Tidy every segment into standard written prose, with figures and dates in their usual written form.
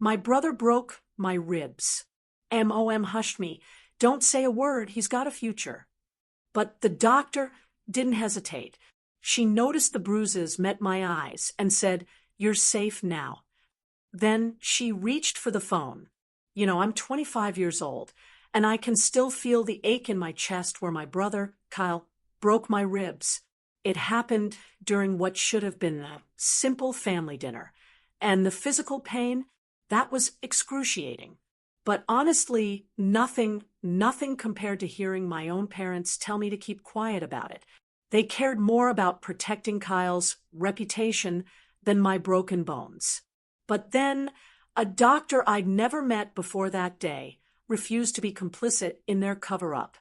My brother broke my ribs. MOM hushed me. Don't say a word, he's got a future. But the doctor didn't hesitate. She noticed the bruises met my eyes and said, "You're safe now." Then she reached for the phone. I'm 25 years old, and I can still feel the ache in my chest where my brother, Kyle, broke my ribs. It happened during what should have been a simple family dinner, and the physical pain, that was excruciating. But honestly, nothing compared to hearing my own parents tell me to keep quiet about it. They cared more about protecting Kyle's reputation than my broken bones. But then, a doctor I'd never met before that day refused to be complicit in their cover-up.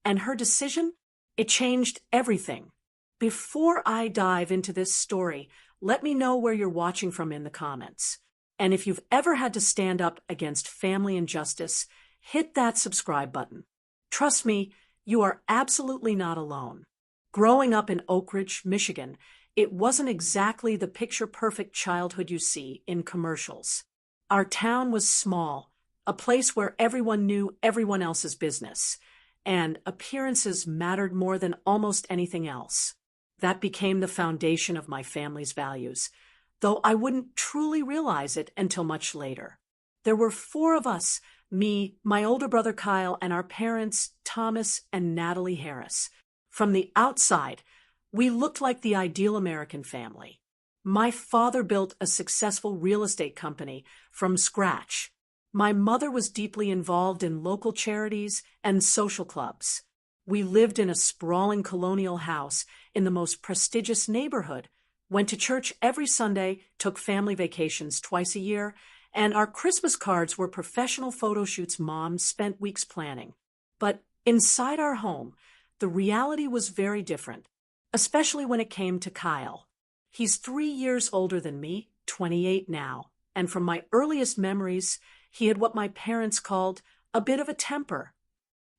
And her decision? It changed everything. Before I dive into this story, let me know where you're watching from in the comments. And if you've ever had to stand up against family injustice, hit that subscribe button. Trust me, you are absolutely not alone. Growing up in Oak Ridge, Michigan, it wasn't exactly the picture-perfect childhood you see in commercials. Our town was small, a place where everyone knew everyone else's business, and appearances mattered more than almost anything else. That became the foundation of my family's values, though I wouldn't truly realize it until much later. There were 4 of us, me, my older brother Kyle, and our parents, Thomas and Natalie Harris. From the outside, we looked like the ideal American family. My father built a successful real estate company from scratch. My mother was deeply involved in local charities and social clubs. We lived in a sprawling colonial house in the most prestigious neighborhood, went to church every Sunday, took family vacations twice a year, and our Christmas cards were professional photo shoots Mom spent weeks planning. But inside our home, the reality was very different, especially when it came to Kyle. He's 3 years older than me, 28 now, and from my earliest memories, he had what my parents called a bit of a temper.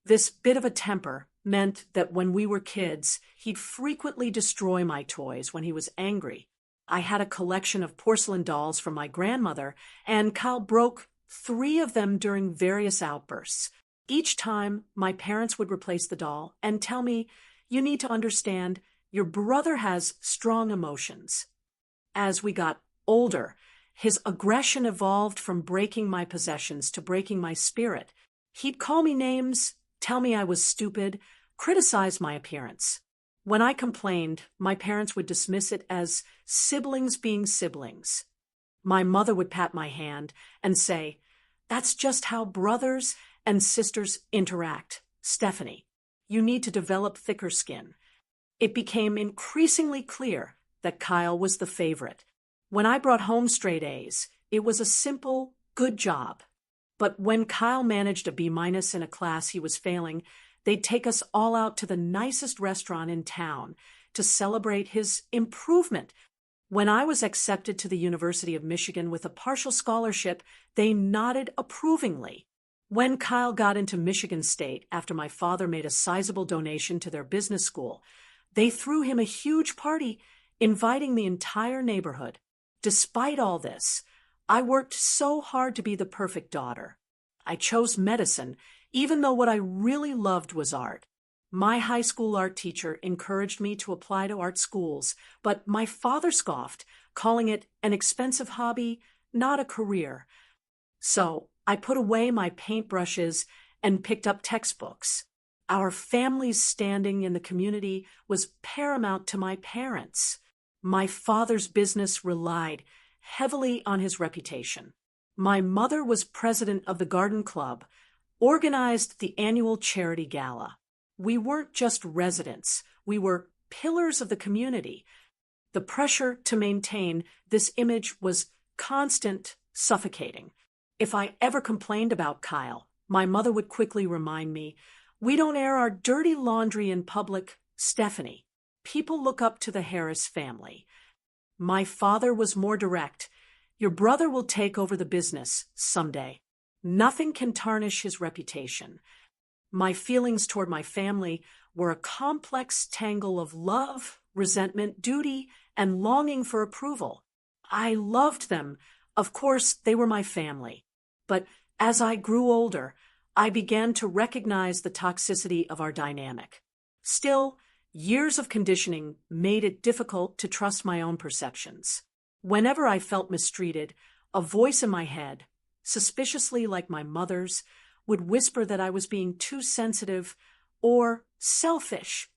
This bit of a temper meant that when we were kids, he'd frequently destroy my toys when he was angry. I had a collection of porcelain dolls from my grandmother, and Kyle broke 3 of them during various outbursts. Each time, my parents would replace the doll and tell me, "You need to understand, your brother has strong emotions." As we got older, his aggression evolved from breaking my possessions to breaking my spirit. He'd call me names, tell me I was stupid, criticize my appearance. When I complained, my parents would dismiss it as siblings being siblings. My mother would pat my hand and say, "That's just how brothers and sisters interact, Stephanie. You need to develop thicker skin." It became increasingly clear that Kyle was the favorite. When I brought home straight A's, it was a simple, good job. But when Kyle managed a B- in a class he was failing, they'd take us all out to the nicest restaurant in town to celebrate his improvement. When I was accepted to the University of Michigan with a partial scholarship, they nodded approvingly. When Kyle got into Michigan State after my father made a sizable donation to their business school, they threw him a huge party, inviting the entire neighborhood. Despite all this, I worked so hard to be the perfect daughter. I chose medicine, even though what I really loved was art. My high school art teacher encouraged me to apply to art schools, but my father scoffed, calling it an expensive hobby, not a career. So I put away my paintbrushes and picked up textbooks. Our family's standing in the community was paramount to my parents. My father's business relied heavily on his reputation. My mother was president of the Garden Club, organized the annual charity gala. We weren't just residents, we were pillars of the community. The pressure to maintain this image was constant, suffocating. If I ever complained about Kyle, my mother would quickly remind me, "We don't air our dirty laundry in public, Stephanie. People look up to the Harris family." My father was more direct. "Your brother will take over the business someday. Nothing can tarnish his reputation." My feelings toward my family were a complex tangle of love, resentment, duty, and longing for approval. I loved them, Of course, they were my family. But as I grew older, I began to recognize the toxicity of our dynamic. Still, years of conditioning made it difficult to trust my own perceptions. Whenever I felt mistreated, a voice in my head, suspiciously like my mother's, would whisper that I was being too sensitive or selfish.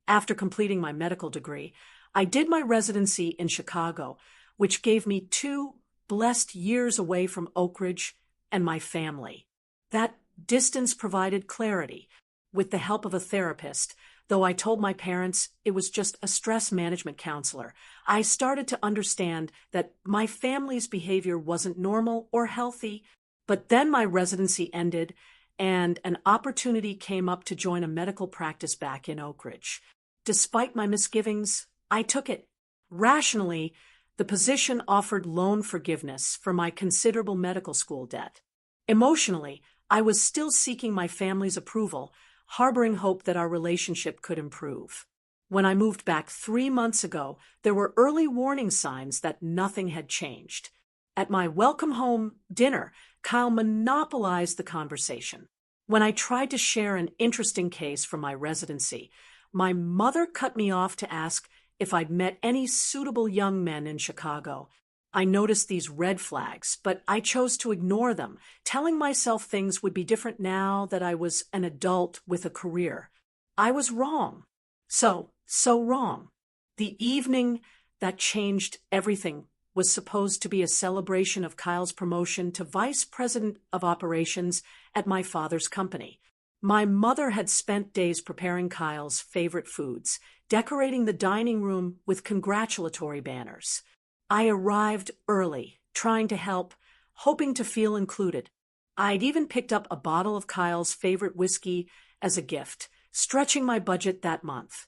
After completing my medical degree, I did my residency in Chicago, which gave me 2 blessed years away from Oak Ridge and my family. That distance provided clarity. With the help of a therapist, though I told my parents it was just a stress management counselor, I started to understand that my family's behavior wasn't normal or healthy. But then my residency ended, and an opportunity came up to join a medical practice back in Oak Ridge. Despite my misgivings, I took it. Rationally, the position offered loan forgiveness for my considerable medical school debt. Emotionally, I was still seeking my family's approval, harboring hope that our relationship could improve. When I moved back 3 months ago, there were early warning signs that nothing had changed. At my welcome home dinner, Kyle monopolized the conversation. When I tried to share an interesting case from my residency, my mother cut me off to ask if I'd met any suitable young men in Chicago. I noticed these red flags, but I chose to ignore them, telling myself things would be different now that I was an adult with a career. I was wrong. So wrong. The evening that changed everything was supposed to be a celebration of Kyle's promotion to vice president of operations at my father's company. My mother had spent days preparing Kyle's favorite foods, decorating the dining room with congratulatory banners. I arrived early, trying to help, hoping to feel included. I'd even picked up a bottle of Kyle's favorite whiskey as a gift, stretching my budget that month.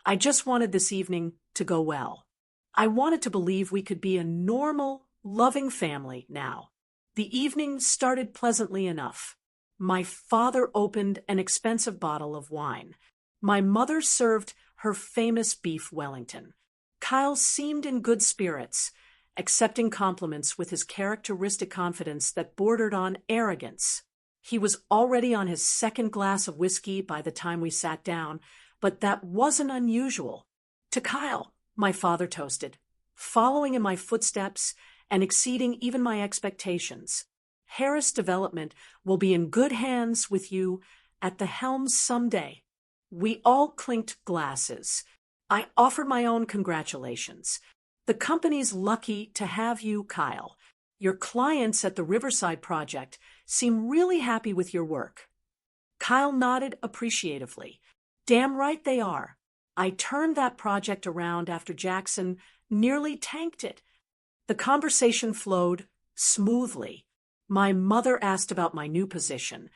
I just wanted this evening to go well. I wanted to believe we could be a normal, loving family now. The evening started pleasantly enough. My father opened an expensive bottle of wine. My mother served her famous beef Wellington. Kyle seemed in good spirits, accepting compliments with his characteristic confidence that bordered on arrogance. He was already on his 2nd glass of whiskey by the time we sat down, but that wasn't unusual. To Kyle, my father toasted, following in my footsteps and exceeding even my expectations. Harris Development will be in good hands with you at the helm someday. We all clinked glasses. I offered my own congratulations. The company's lucky to have you, Kyle. Your clients at the Riverside project seem really happy with your work. Kyle nodded appreciatively. Damn right they are. I turned that project around after Jackson nearly tanked it. The conversation flowed smoothly. My mother asked about my new position,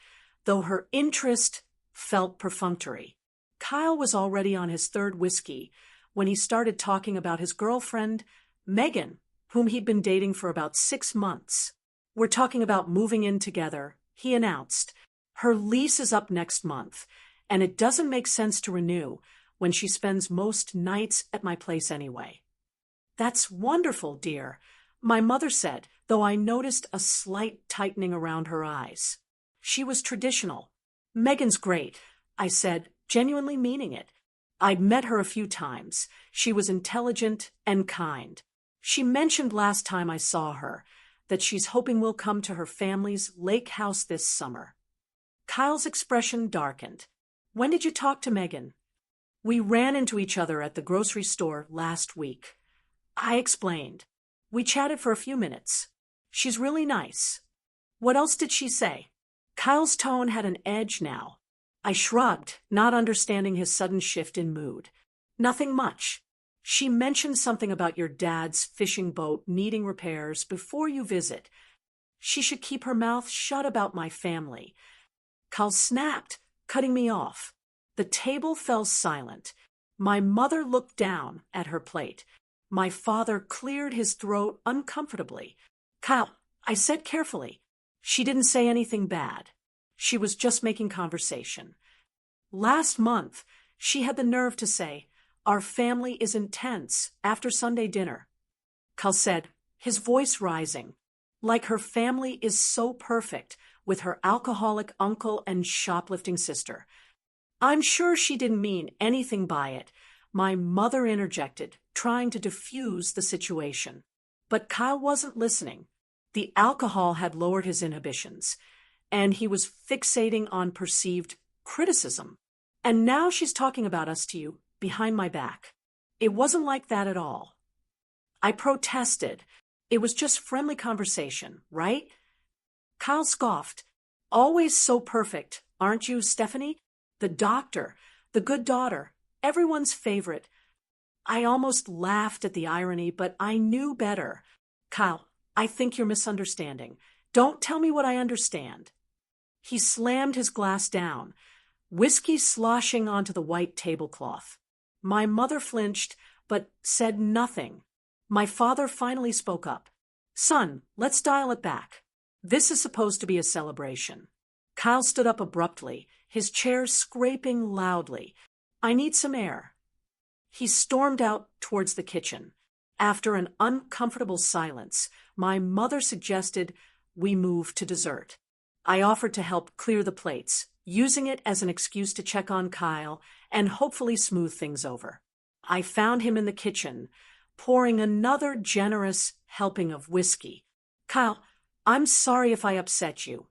though her interest felt perfunctory. Kyle was already on his 3rd whiskey when he started talking about his girlfriend, Megan, whom he'd been dating for about 6 months. We're talking about moving in together, he announced. Her lease is up next month, and it doesn't make sense to renew when she spends most nights at my place anyway. That's wonderful, dear, my mother said, though I noticed a slight tightening around her eyes. She was traditional. Megan's great, I said, genuinely meaning it. I'd met her a few times. She was intelligent and kind. She mentioned last time I saw her that she's hoping we'll come to her family's lake house this summer. Kyle's expression darkened. When did you talk to Megan? We ran into each other at the grocery store last week. I explained. We chatted for a few minutes. She's really nice. What else did she say? Kyle's tone had an edge now. I shrugged, not understanding his sudden shift in mood. Nothing much. She mentioned something about your dad's fishing boat needing repairs before you visit. She should keep her mouth shut about my family. Kyle snapped, cutting me off. The table fell silent. My mother looked down at her plate. My father cleared his throat uncomfortably. Kyle, I said carefully. She didn't say anything bad. She was just making conversation. Last month, she had the nerve to say, "Our family is intense," after Sunday dinner. Kyle said, his voice rising. Like her family is so perfect, with her alcoholic uncle and shoplifting sister. I'm sure she didn't mean anything by it. My mother interjected, trying to diffuse the situation. But Kyle wasn't listening. The alcohol had lowered his inhibitions, and he was fixating on perceived criticism. And now she's talking about us to you, behind my back. It wasn't like that at all. I protested. It was just friendly conversation, right? Kyle scoffed. Always so perfect, aren't you, Stephanie? The doctor, the good daughter, everyone's favorite. I almost laughed at the irony, but I knew better. Kyle, I think you're misunderstanding. Don't tell me what I understand. He slammed his glass down, whiskey sloshing onto the white tablecloth. My mother flinched, but said nothing. My father finally spoke up. Son, let's dial it back. This is supposed to be a celebration. Kyle stood up abruptly, his chair scraping loudly. I need some air. He stormed out towards the kitchen. After an uncomfortable silence, my mother suggested we move to dessert. I offered to help clear the plates, using it as an excuse to check on Kyle and hopefully smooth things over. I found him in the kitchen, pouring another generous helping of whiskey. Kyle, I'm sorry if I upset you,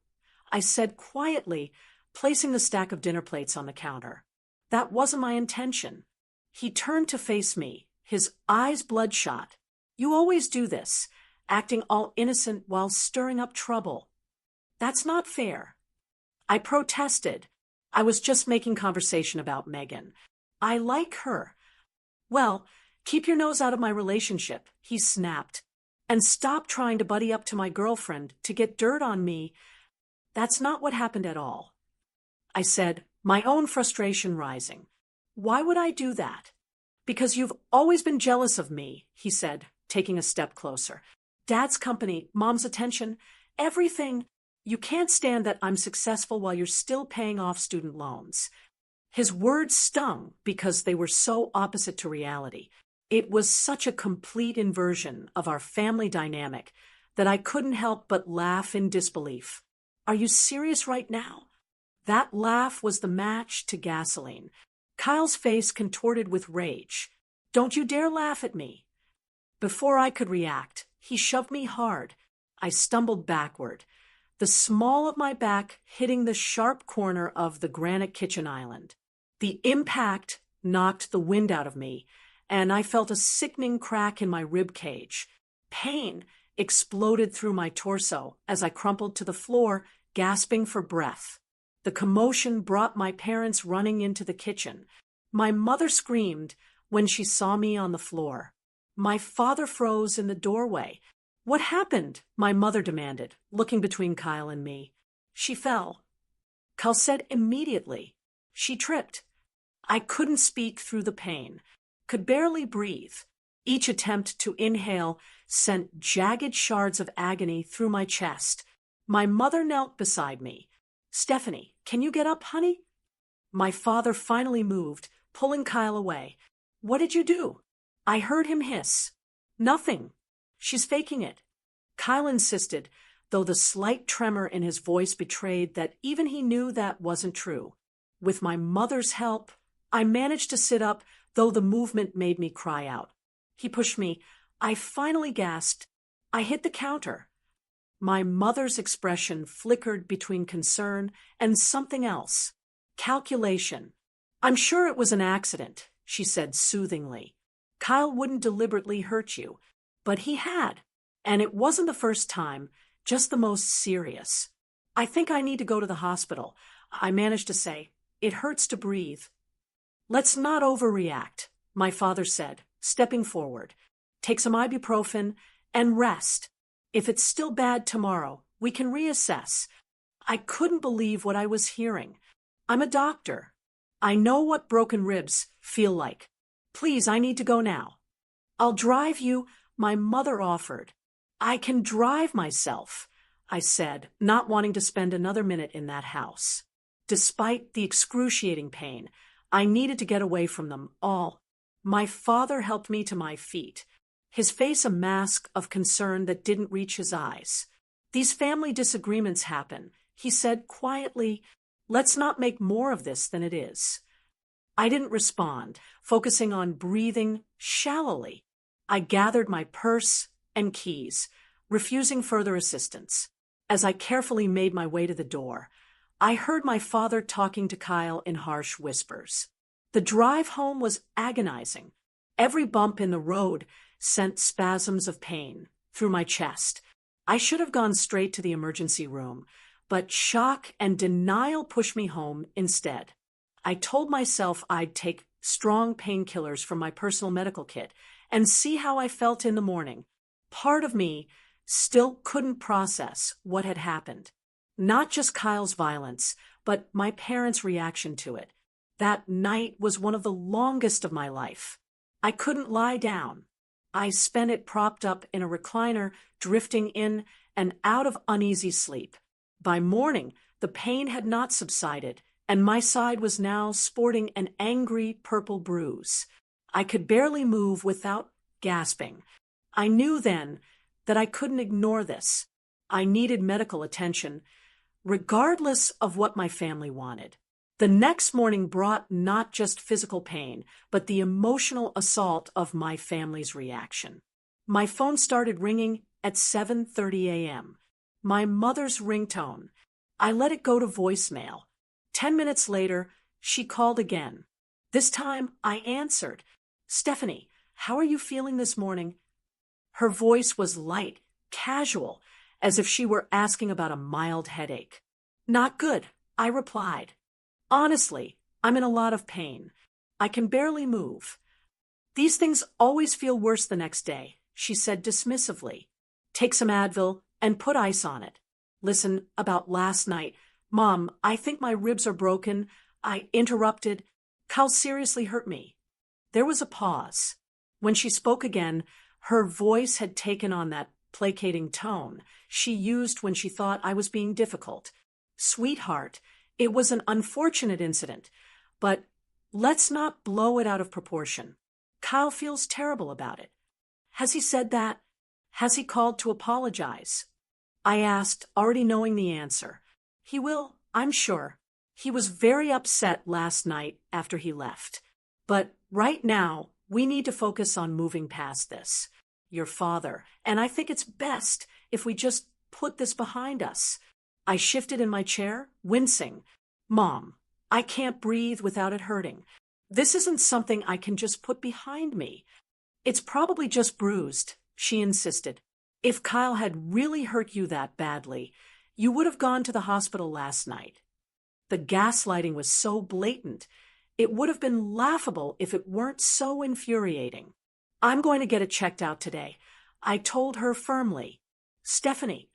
I said quietly, placing the stack of dinner plates on the counter. That wasn't my intention. He turned to face me, his eyes bloodshot. You always do this, acting all innocent while stirring up trouble. That's not fair. I protested. I was just making conversation about Megan. I like her. Well, keep your nose out of my relationship, he snapped. And stop trying to buddy up to my girlfriend to get dirt on me. That's not what happened at all. I said, my own frustration rising. Why would I do that? Because you've always been jealous of me, he said, taking a step closer. Dad's company, Mom's attention, everything. You can't stand that I'm successful while you're still paying off student loans. His words stung because they were so opposite to reality. It was such a complete inversion of our family dynamic that I couldn't help but laugh in disbelief. Are you serious right now? That laugh was the match to gasoline. Kyle's face contorted with rage. Don't you dare laugh at me. Before I could react, he shoved me hard. I stumbled backward, the small of my back hitting the sharp corner of the granite kitchen island. The impact knocked the wind out of me, and I felt a sickening crack in my rib cage. Pain exploded through my torso as I crumpled to the floor, gasping for breath. The commotion brought my parents running into the kitchen. My mother screamed when she saw me on the floor. My father froze in the doorway. What happened? My mother demanded, looking between Kyle and me. She fell. Kyle said immediately. She tripped. I couldn't speak through the pain, could barely breathe. Each attempt to inhale sent jagged shards of agony through my chest. My mother knelt beside me. Stephanie, can you get up, honey? My father finally moved, pulling Kyle away. What did you do? I heard him hiss. Nothing. She's faking it. Kyle insisted, though the slight tremor in his voice betrayed that even he knew that wasn't true. With my mother's help, I managed to sit up, though the movement made me cry out. He pushed me. I finally gasped. I hit the counter. My mother's expression flickered between concern and something else. Calculation. I'm sure it was an accident, she said soothingly. Kyle wouldn't deliberately hurt you, but he had. And it wasn't the first time, just the most serious. I think I need to go to the hospital, I managed to say. It hurts to breathe. Let's not overreact, my father said, stepping forward. Take some ibuprofen and rest. If it's still bad tomorrow, we can reassess. I couldn't believe what I was hearing. I'm a doctor. I know what broken ribs feel like. Please, I need to go now. I'll drive you, my mother offered. I can drive myself, I said, not wanting to spend another minute in that house. Despite the excruciating pain, I needed to get away from them all. My father helped me to my feet, his face a mask of concern that didn't reach his eyes. These family disagreements happen, he said quietly. Let's not make more of this than it is. I didn't respond, focusing on breathing shallowly. I gathered my purse and keys, refusing further assistance. As I carefully made my way to the door, I heard my father talking to Kyle in harsh whispers. The drive home was agonizing. Every bump in the road sent spasms of pain through my chest. I should have gone straight to the emergency room, but shock and denial pushed me home instead. I told myself I'd take strong painkillers from my personal medical kit and see how I felt in the morning. Part of me still couldn't process what had happened. Not just Kyle's violence, but my parents' reaction to it. That night was one of the longest of my life. I couldn't lie down. I spent it propped up in a recliner, drifting in and out of uneasy sleep. By morning, the pain had not subsided, and my side was now sporting an angry purple bruise. I could barely move without gasping. I knew then that I couldn't ignore this. I needed medical attention, regardless of what my family wanted. The next morning brought not just physical pain, but the emotional assault of my family's reaction. My phone started ringing at 7:30 a.m. My mother's ringtone. I let it go to voicemail. 10 minutes later, she called again. This time, I answered. "Stephanie, how are you feeling this morning?" Her voice was light, casual, as if she were asking about a mild headache. "Not good," I replied. "Honestly, I'm in a lot of pain. I can barely move." "These things always feel worse the next day," she said dismissively. "Take some Advil and put ice on it. Listen, about last night. Mom, I think my ribs are broken." I interrupted. "Kyle seriously hurt me." There was a pause. When she spoke again, her voice had taken on that placating tone she used when she thought I was being difficult. "Sweetheart, it was an unfortunate incident, but let's not blow it out of proportion. Kyle feels terrible about it." "Has he said that? Has he called to apologize?" I asked, already knowing the answer. "He will, I'm sure. He was very upset last night after he left. But right now, we need to focus on moving past this. Your father, and I think it's best if we just put this behind us." I shifted in my chair, wincing. "Mom, I can't breathe without it hurting. This isn't something I can just put behind me." "It's probably just bruised," she insisted. "If Kyle had really hurt you that badly, you would have gone to the hospital last night." The gaslighting was so blatant. It would have been laughable if it weren't so infuriating. "I'm going to get it checked out today," I told her firmly. "Stephanie,"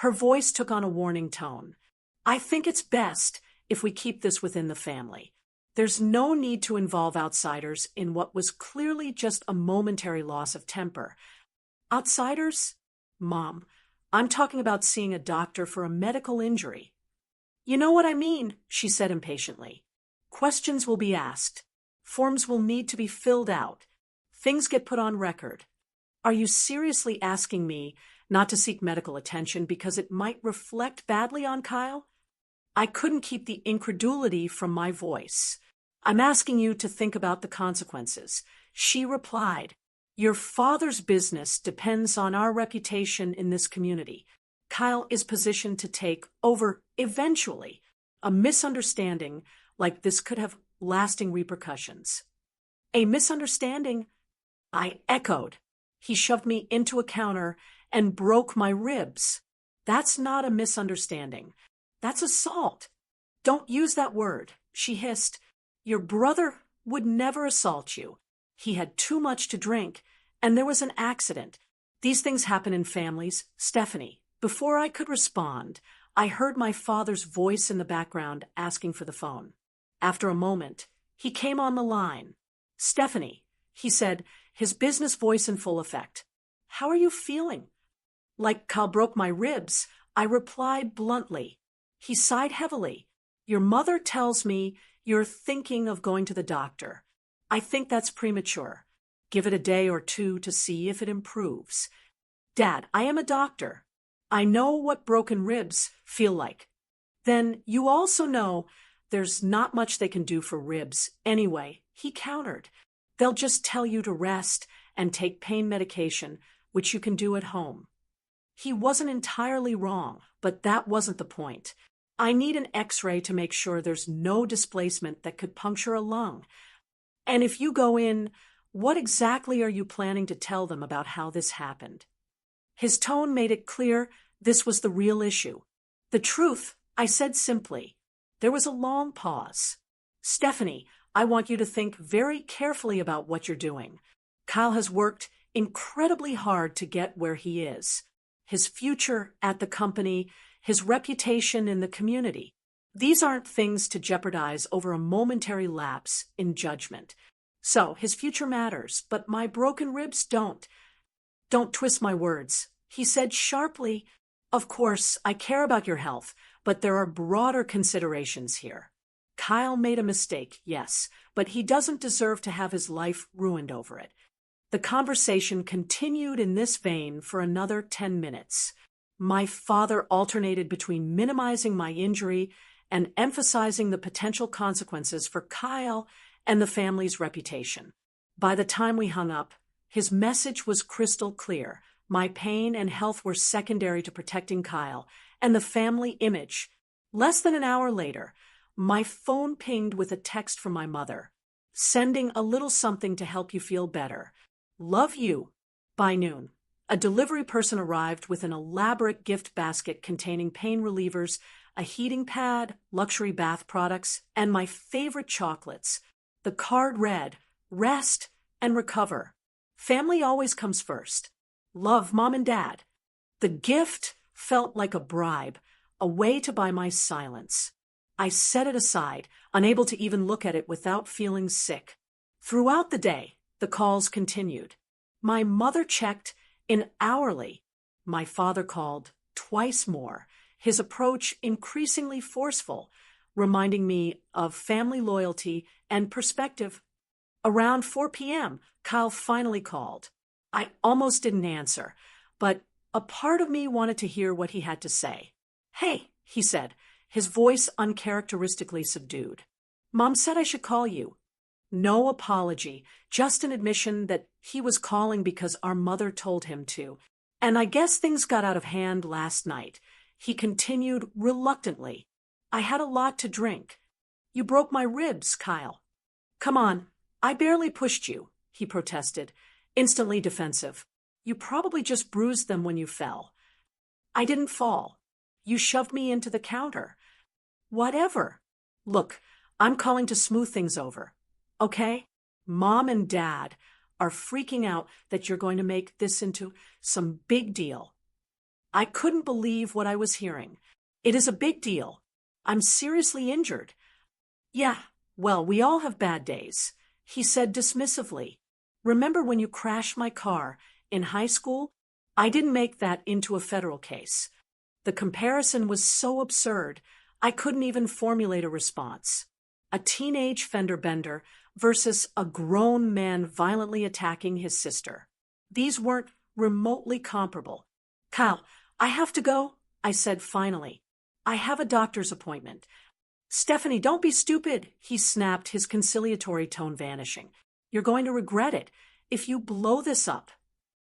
her voice took on a warning tone, "I think it's best if we keep this within the family. There's no need to involve outsiders in what was clearly just a momentary loss of temper." "Outsiders?" "Mom, I'm talking about seeing a doctor for a medical injury." "You know what I mean," she said impatiently. "Questions will be asked. Forms will need to be filled out. Things get put on record. Are you seriously asking me not to seek medical attention because it might reflect badly on Kyle?" I couldn't keep the incredulity from my voice. "I'm asking you to think about the consequences." She replied, "Your father's business depends on our reputation in this community. Kyle is positioned to take over eventually. A misunderstanding like this could have lasting repercussions." "A misunderstanding?" I echoed. He shoved me into a counter and broke my ribs. "That's not a misunderstanding. That's assault." "Don't use that word," she hissed. "Your brother would never assault you. He had too much to drink, and there was an accident. These things happen in families, Stephanie." Before I could respond, I heard my father's voice in the background asking for the phone. After a moment, he came on the line. "Stephanie," he said, his business voice in full effect. "How are you feeling?" "Like Kyle broke my ribs," I replied bluntly. He sighed heavily. "Your mother tells me you're thinking of going to the doctor. I think that's premature. Give it a day or two to see if it improves." "Dad, I am a doctor." I know what broken ribs feel like. Then you also know there's not much they can do for ribs anyway, he countered. They'll just tell you to rest and take pain medication, which you can do at home. He wasn't entirely wrong, but that wasn't the point. I need an X-ray to make sure there's no displacement that could puncture a lung. And if you go in, what exactly are you planning to tell them about how this happened? His tone made it clear this was the real issue. The truth, I said simply. There was a long pause. Stephanie, I want you to think very carefully about what you're doing. Kyle has worked incredibly hard to get where he is. His future at the company, his reputation in the community. These aren't things to jeopardize over a momentary lapse in judgment. So, his future matters, but my broken ribs don't. Don't twist my words. He said sharply, of course, I care about your health, but there are broader considerations here. Kyle made a mistake, yes, but he doesn't deserve to have his life ruined over it. The conversation continued in this vein for another 10 minutes. My father alternated between minimizing my injury and emphasizing the potential consequences for Kyle and the family's reputation. By the time we hung up, his message was crystal clear. My pain and health were secondary to protecting Kyle and the family image. Less than an hour later, my phone pinged with a text from my mother, sending a little something to help you feel better. Love you. By noon, a delivery person arrived with an elaborate gift basket containing pain relievers, a heating pad, luxury bath products, and my favorite chocolates. The card read, "Rest and recover. Family always comes first. Love, Mom and Dad." The gift felt like a bribe, a way to buy my silence. I set it aside, unable to even look at it without feeling sick. Throughout the day, the calls continued. My mother checked in hourly. My father called twice more, his approach increasingly forceful, reminding me of family loyalty and perspective. Around 4 p.m., Kyle finally called. I almost didn't answer, but a part of me wanted to hear what he had to say. "Hey," he said, his voice uncharacteristically subdued. "Mom said I should call you." No apology, just an admission that he was calling because our mother told him to. "And I guess things got out of hand last night," he continued reluctantly. "I had a lot to drink." "You broke my ribs, Kyle." "Come on, I barely pushed you," he protested, instantly defensive. "You probably just bruised them when you fell." "I didn't fall. You shoved me into the counter." "Whatever. Look, I'm calling to smooth things over. Okay? Mom and Dad are freaking out that you're going to make this into some big deal." I couldn't believe what I was hearing. "It is a big deal. I'm seriously injured." "Yeah, well, we all have bad days," he said dismissively. "Remember when you crashed my car in high school? I didn't make that into a federal case." The comparison was so absurd, I couldn't even formulate a response. A teenage fender bender versus a grown man violently attacking his sister. These weren't remotely comparable. "Kyle, I have to go," I said finally. "I have a doctor's appointment." "Stephanie, don't be stupid," he snapped, his conciliatory tone vanishing. "You're going to regret it if you blow this up."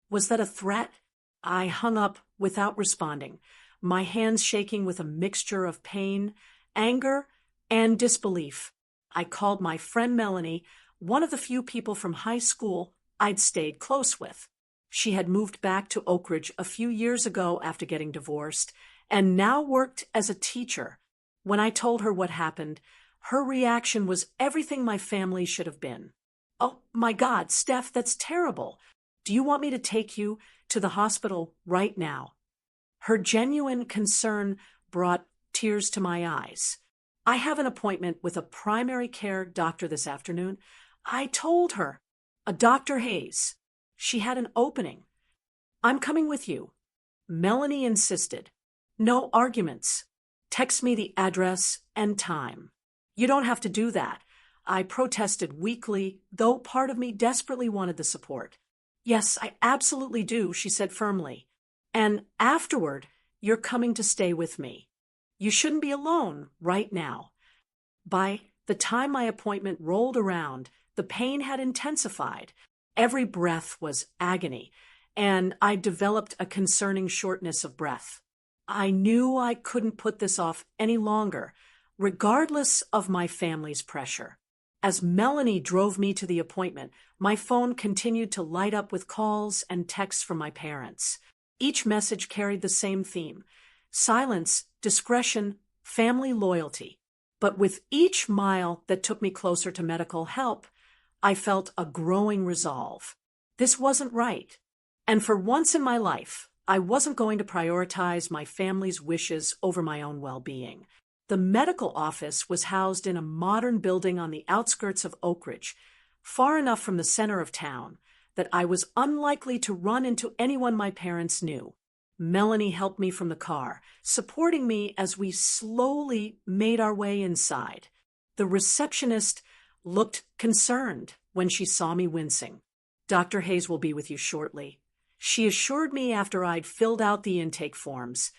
Was that a threat? I hung up without responding, my hands shaking with a mixture of pain, anger, and disbelief. I called my friend Melanie, one of the few people from high school I'd stayed close with. She had moved back to Oak Ridge a few years ago after getting divorced, and now worked as a teacher. When I told her what happened, her reaction was everything my family should have been. "Oh, my God, Steph, that's terrible. Do you want me to take you to the hospital right now?" Her genuine concern brought tears to my eyes. "I have an appointment with a primary care doctor this afternoon." I told her. "A Dr. Hayes. She had an opening." "I'm coming with you." Melanie insisted. "No arguments. Text me the address and time." "You don't have to do that." I protested weakly, though part of me desperately wanted the support. "Yes, I absolutely do," she said firmly. "And afterward, You're coming to stay with me. You shouldn't be alone right now. By the time my appointment rolled around, the pain had intensified. Every breath was agony, and I developed a concerning shortness of breath. I knew I couldn't put this off any longer, regardless of my family's pressure. As Melanie drove me to the appointment, my phone continued to light up with calls and texts from my parents. Each message carried the same theme: silence, discretion, family loyalty. But with each mile that took me closer to medical help, I felt a growing resolve. This wasn't right. And for once in my life, I wasn't going to prioritize my family's wishes over my own well-being. The medical office was housed in a modern building on the outskirts of Oak Ridge, far enough from the center of town that I was unlikely to run into anyone my parents knew. Melanie helped me from the car, supporting me as we slowly made our way inside. The receptionist looked concerned when she saw me wincing. "Dr. Hayes will be with you shortly," she assured me after I'd filled out the intake forms,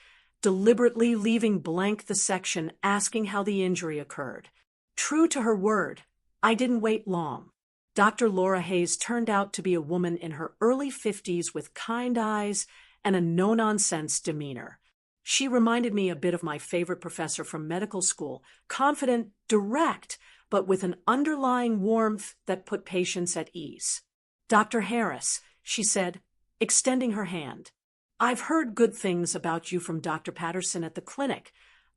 deliberately leaving blank the section asking how the injury occurred. True to her word, I didn't wait long. Dr. Laura Hayes turned out to be a woman in her early 50s with kind eyes and a no-nonsense demeanor. She reminded me a bit of my favorite professor from medical school, confident, direct, but with an underlying warmth that put patients at ease. "Dr. Harris," she said, extending her hand. "I've heard good things about you from Dr. Patterson at the clinic,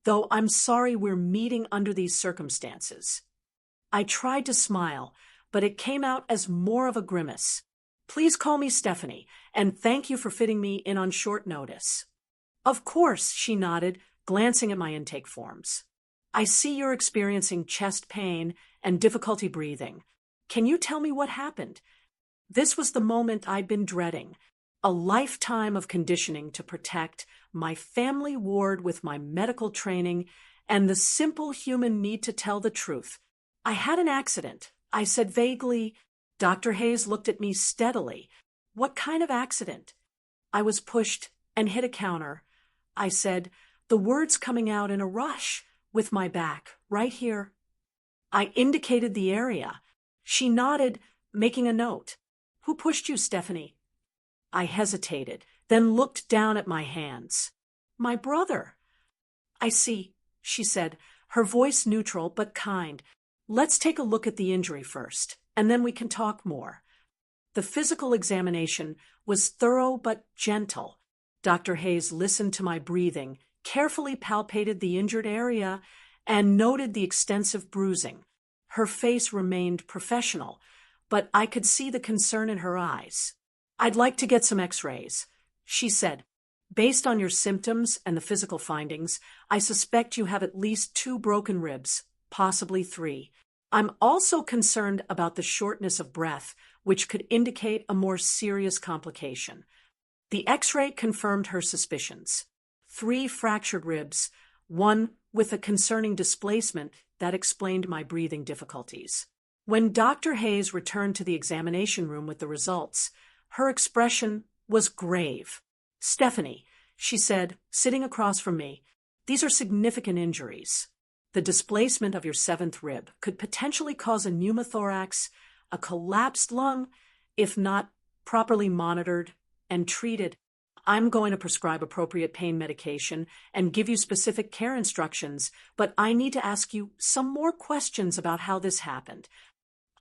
though I'm sorry we're meeting under these circumstances." I tried to smile, but it came out as more of a grimace. "Please call me Stephanie, and thank you for fitting me in on short notice." "Of course," she nodded, glancing at my intake forms. "I see you're experiencing chest pain and difficulty breathing. Can you tell me what happened?" This was the moment I'd been dreading, a lifetime of conditioning to protect my family ward with my medical training and the simple human need to tell the truth. "I had an accident," I said vaguely. Dr. Hayes looked at me steadily. "What kind of accident?" "I was pushed and hit a counter," I said, the words coming out in a rush, "with my back, right here." I indicated the area. She nodded, making a note. "Who pushed you, Stephanie?" I hesitated, then looked down at my hands. "My brother." "I see," she said, her voice neutral but kind. "Let's take a look at the injury first, and then we can talk more." The physical examination was thorough but gentle. Dr. Hayes listened to my breathing, carefully palpated the injured area, and noted the extensive bruising. Her face remained professional, but I could see the concern in her eyes. "I'd like to get some x-rays," she said. "Based on your symptoms and the physical findings, I suspect you have at least 2 broken ribs, possibly 3. I'm also concerned about the shortness of breath, which could indicate a more serious complication." The x-ray confirmed her suspicions. 3 fractured ribs, 1 with a concerning displacement that explained my breathing difficulties. When Dr. Hayes returned to the examination room with the results, her expression was grave. "Stephanie," she said, sitting across from me, "these are significant injuries. The displacement of your 7th rib could potentially cause a pneumothorax, a collapsed lung, if not properly monitored and treated. I'm going to prescribe appropriate pain medication and give you specific care instructions, but I need to ask you some more questions about how this happened."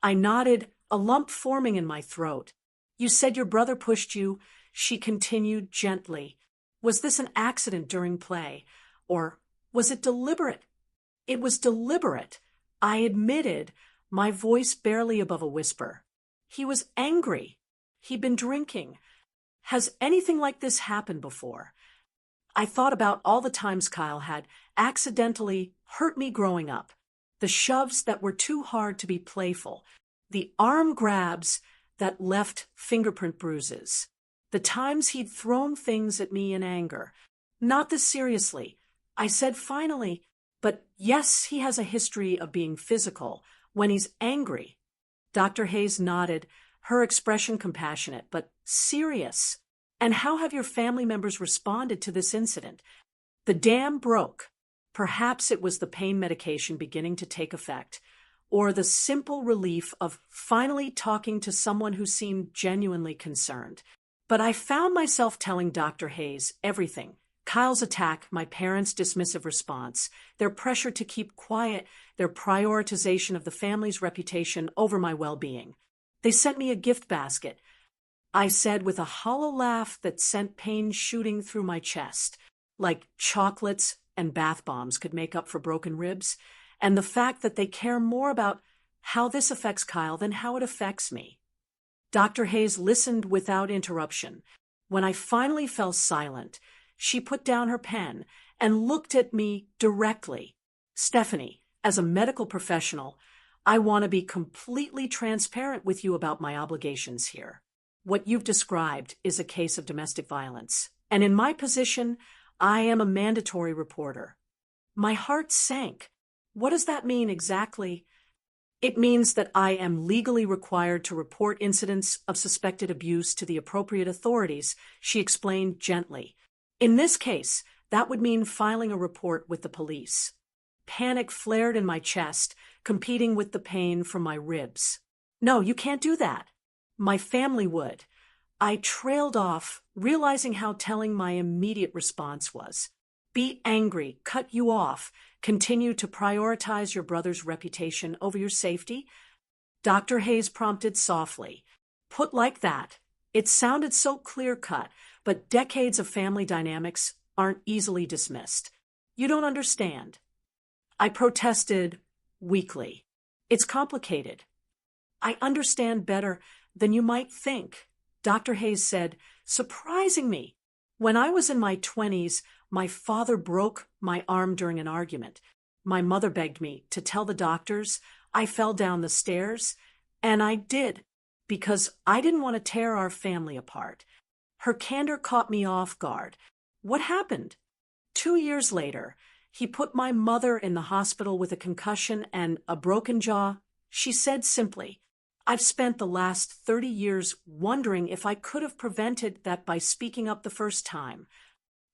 I nodded, a lump forming in my throat. "You said your brother pushed you," she continued gently. "Was this an accident during play, or was it deliberate?" "It was deliberate," I admitted, my voice barely above a whisper. "He was angry. He'd been drinking. Has anything like this happened before?" I thought about all the times Kyle had accidentally hurt me growing up. The shoves that were too hard to be playful. The arm grabs that left fingerprint bruises. The times he'd thrown things at me in anger. "Not this seriously," I said finally, "but yes, he has a history of being physical when he's angry." Dr. Hayes nodded, her expression compassionate but serious. And how have your family members responded to this incident? The dam broke. Perhaps it was the pain medication beginning to take effect, or the simple relief of finally talking to someone who seemed genuinely concerned. But I found myself telling Dr. Hayes everything. Kyle's attack, my parents' dismissive response, their pressure to keep quiet, their prioritization of the family's reputation over my well-being. They sent me a gift basket, I said with a hollow laugh that sent pain shooting through my chest, like chocolates and bath bombs could make up for broken ribs, and the fact that they care more about how this affects Kyle than how it affects me. Dr. Hayes listened without interruption. When I finally fell silent, she put down her pen and looked at me directly. Stephanie, as a medical professional, I want to be completely transparent with you about my obligations here. What you've described is a case of domestic violence, and in my position, I am a mandatory reporter. My heart sank. What does that mean exactly? It means that I am legally required to report incidents of suspected abuse to the appropriate authorities, she explained gently. In this case, that would mean filing a report with the police. Panic flared in my chest, competing with the pain from my ribs. No, you can't do that. My family would. I trailed off, realizing how telling my immediate response was. Be angry, cut you off, continue to prioritize your brother's reputation over your safety? Dr. Hayes prompted softly. Put like that. It sounded so clear-cut, but decades of family dynamics aren't easily dismissed. You don't understand. I protested weakly. It's complicated. I understand better than you might think, Dr. Hayes said, surprising me. When I was in my 20s, my father broke my arm during an argument. My mother begged me to tell the doctors I fell down the stairs, and I did, because I didn't want to tear our family apart. Her candor caught me off guard. What happened? 2 years later, he put my mother in the hospital with a concussion and a broken jaw. She said simply, I've spent the last 30 years wondering if I could have prevented that by speaking up the first time.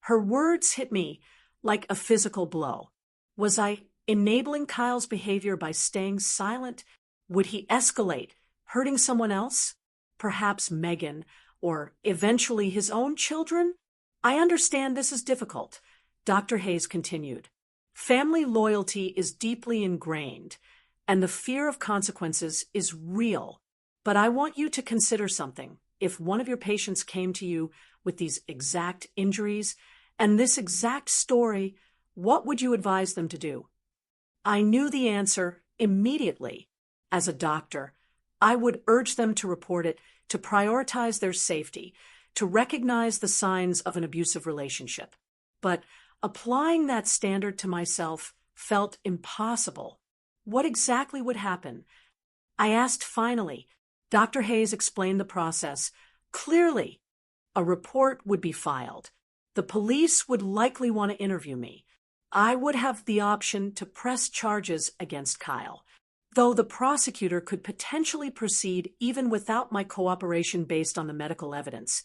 Her words hit me like a physical blow. Was I enabling Kyle's behavior by staying silent? Would he escalate, hurting someone else? Perhaps Megan, or eventually his own children? I understand this is difficult, Dr. Hayes continued. Family loyalty is deeply ingrained, and the fear of consequences is real. But I want you to consider something. If one of your patients came to you with these exact injuries and this exact story, what would you advise them to do? I knew the answer immediately. As a doctor, I would urge them to report it, to prioritize their safety, to recognize the signs of an abusive relationship. But applying that standard to myself felt impossible. What exactly would happen? I asked finally. Dr. Hayes explained the process clearly. A report would be filed. The police would likely want to interview me. I would have the option to press charges against Kyle, though the prosecutor could potentially proceed even without my cooperation based on the medical evidence.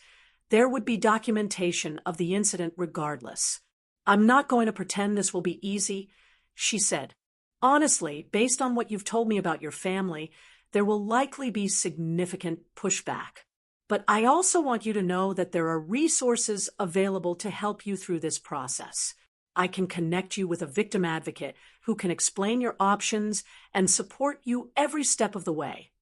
There would be documentation of the incident regardless. I'm not going to pretend this will be easy, she said. Honestly, based on what you've told me about your family, there will likely be significant pushback. But I also want you to know that there are resources available to help you through this process. I can connect you with a victim advocate who can explain your options and support you every step of the way.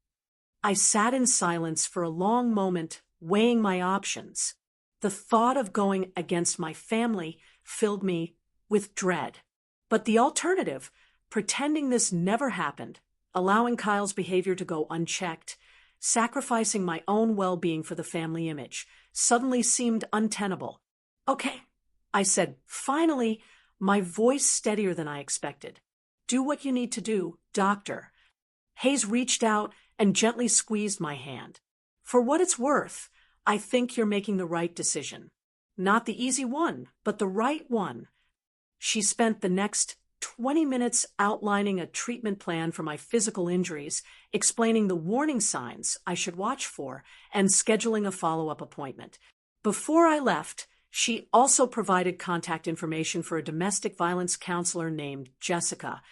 I sat in silence for a long moment, weighing my options. The thought of going against my family filled me with dread. But the alternative, pretending this never happened, allowing Kyle's behavior to go unchecked, sacrificing my own well-being for the family image, suddenly seemed untenable. Okay, I said, finally, my voice steadier than I expected. Do what you need to do, doctor. Hayes reached out and gently squeezed my hand. For what it's worth, I think you're making the right decision. Not the easy one, but the right one. She spent the next 20 minutes outlining a treatment plan for my physical injuries, explaining the warning signs I should watch for, and scheduling a follow-up appointment. Before I left, she also provided contact information for a domestic violence counselor named Jessica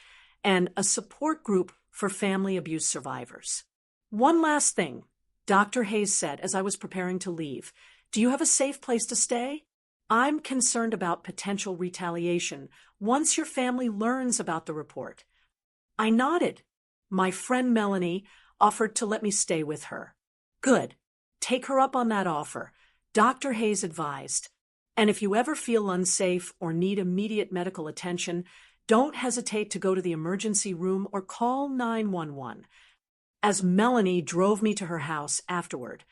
and a support group for family abuse survivors. One last thing, Dr. Hayes said as I was preparing to leave. Do you have a safe place to stay? I'm concerned about potential retaliation once your family learns about the report. I nodded. My friend Melanie offered to let me stay with her. Good. Take her up on that offer, Dr. Hayes advised. And if you ever feel unsafe or need immediate medical attention, don't hesitate to go to the emergency room or call 911. As Melanie drove me to her house afterward,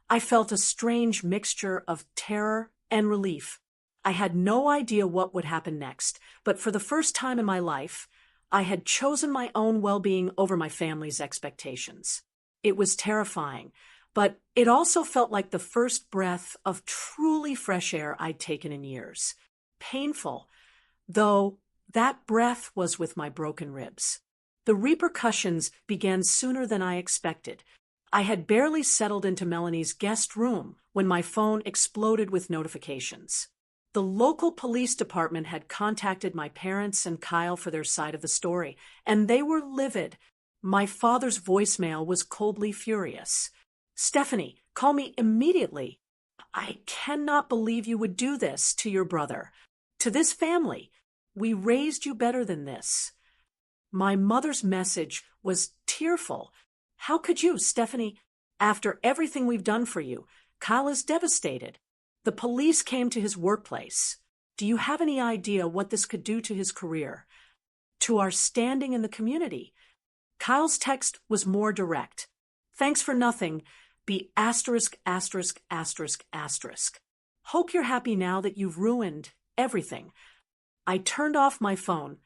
I felt a strange mixture of terror and relief. I had no idea what would happen next, but for the first time in my life, I had chosen my own well-being over my family's expectations. It was terrifying, but it also felt like the first breath of truly fresh air I'd taken in years. Painful, though that breath was with my broken ribs. The repercussions began sooner than I expected. I had barely settled into Melanie's guest room when my phone exploded with notifications. The local police department had contacted my parents and Kyle for their side of the story, and they were livid. My father's voicemail was coldly furious. "Stephanie, call me immediately. I cannot believe you would do this to your brother. To this family. We raised you better than this." My mother's message was tearful. "How could you, Stephanie? After everything we've done for you, Kyle is devastated. The police came to his workplace. Do you have any idea what this could do to his career? To our standing in the community?" Kyle's text was more direct. "Thanks for nothing. Be asterisk, asterisk, asterisk, asterisk. Hope you're happy now that you've ruined everything." I turned off my phone,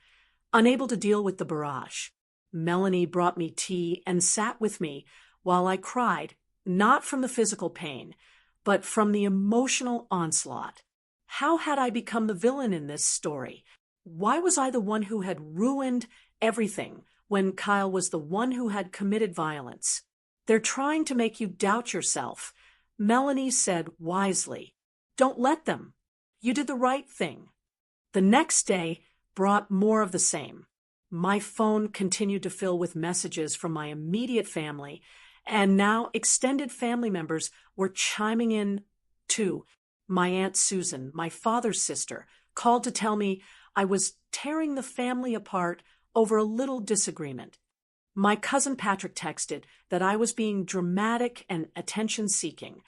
unable to deal with the barrage. Melanie brought me tea and sat with me while I cried, not from the physical pain, but from the emotional onslaught. How had I become the villain in this story? Why was I the one who had ruined everything when Kyle was the one who had committed violence? "They're trying to make you doubt yourself," Melanie said wisely. "Don't let them. You did the right thing." The next day brought more of the same. My phone continued to fill with messages from my immediate family, and now extended family members were chiming in too. My Aunt Susan, my father's sister, called to tell me I was tearing the family apart over a little disagreement. My cousin Patrick texted that I was being dramatic and attention-seeking.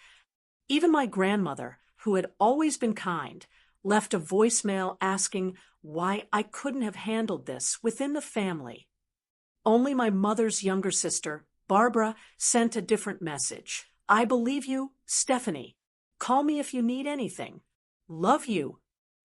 Even my grandmother, who had always been kind, left a voicemail asking why I couldn't have handled this within the family. Only my mother's younger sister, Barbara, sent a different message. "I believe you, Stephanie. Call me if you need anything. Love you."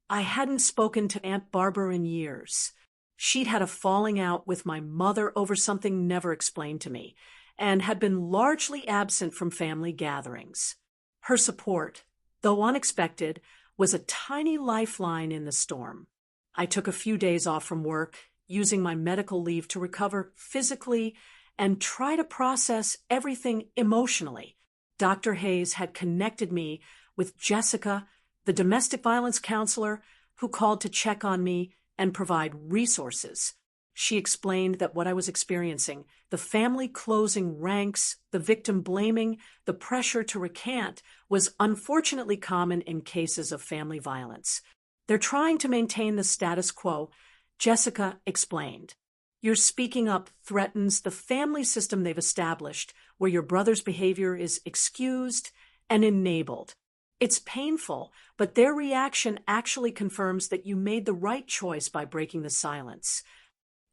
I hadn't spoken to Aunt Barbara in years. She'd had a falling out with my mother over something never explained to me, and had been largely absent from family gatherings. Her support, though unexpected, was a tiny lifeline in the storm. I took a few days off from work, using my medical leave to recover physically and try to process everything emotionally. Dr. Hayes had connected me with Jessica, the domestic violence counselor, who called to check on me and provide resources. She explained that what I was experiencing, the family closing ranks, the victim blaming, the pressure to recant, was unfortunately common in cases of family violence. "They're trying to maintain the status quo," Jessica explained. "Your speaking up threatens the family system they've established, where your brother's behavior is excused and enabled. It's painful, but their reaction actually confirms that you made the right choice by breaking the silence."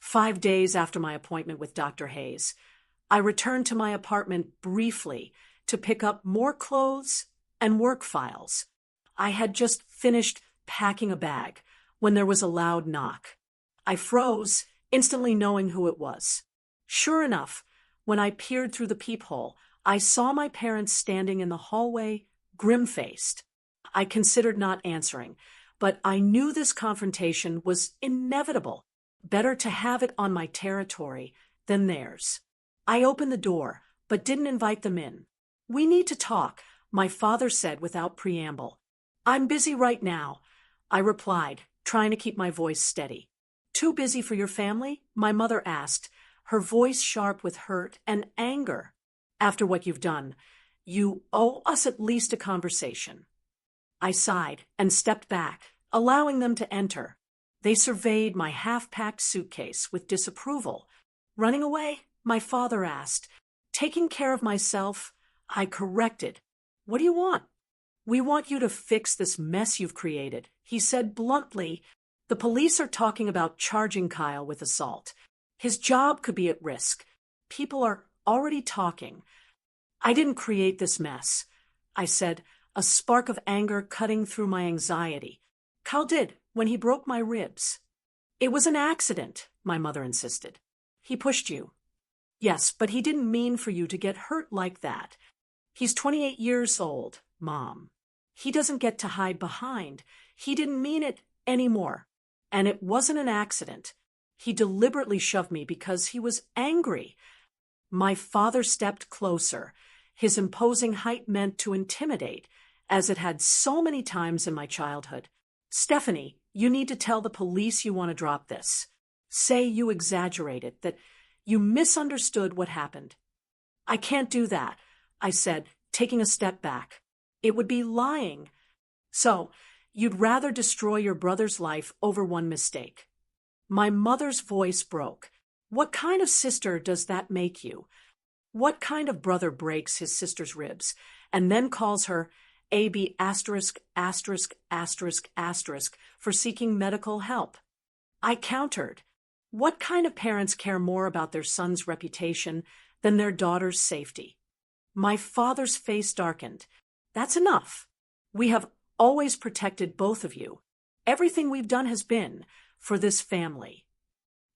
5 days after my appointment with Dr. Hayes, I returned to my apartment briefly to pick up more clothes and work files. I had just finished packing a bag when there was a loud knock. I froze, instantly knowing who it was. Sure enough, when I peered through the peephole, I saw my parents standing in the hallway, grim-faced. I considered not answering, but I knew this confrontation was inevitable. Better to have it on my territory than theirs. I opened the door, but didn't invite them in. "We need to talk. my father said without preamble. I'm busy right now, I replied, trying to keep my voice steady. Too busy for your family? My mother asked, her voice sharp with hurt and anger. After what you've done, you owe us at least a conversation. I sighed and stepped back, allowing them to enter. They surveyed my half-packed suitcase with disapproval. Running away? My father asked. Taking care of myself, I corrected. What do you want? We want you to fix this mess you've created, he said bluntly. The police are talking about charging Kyle with assault. His job could be at risk. People are already talking. I didn't create this mess, I said, a spark of anger cutting through my anxiety. Kyle did, when he broke my ribs. It was an accident, my mother insisted. He pushed you. Yes, but he didn't mean for you to get hurt like that. He's 28 years old, Mom. He doesn't get to hide behind. He didn't mean it anymore. And it wasn't an accident. He deliberately shoved me because he was angry. My father stepped closer. His imposing height meant to intimidate, as it had so many times in my childhood. Stephanie, you need to tell the police you want to drop this. Say you exaggerated, that you misunderstood what happened. I can't do that, I said, taking a step back. It would be lying. So, you'd rather destroy your brother's life over one mistake. My mother's voice broke. What kind of sister does that make you? What kind of brother breaks his sister's ribs and then calls her AB asterisk asterisk asterisk asterisk for seeking medical help? I countered. What kind of parents care more about their son's reputation than their daughter's safety? My father's face darkened. That's enough. We have always protected both of you. Everything we've done has been for this family.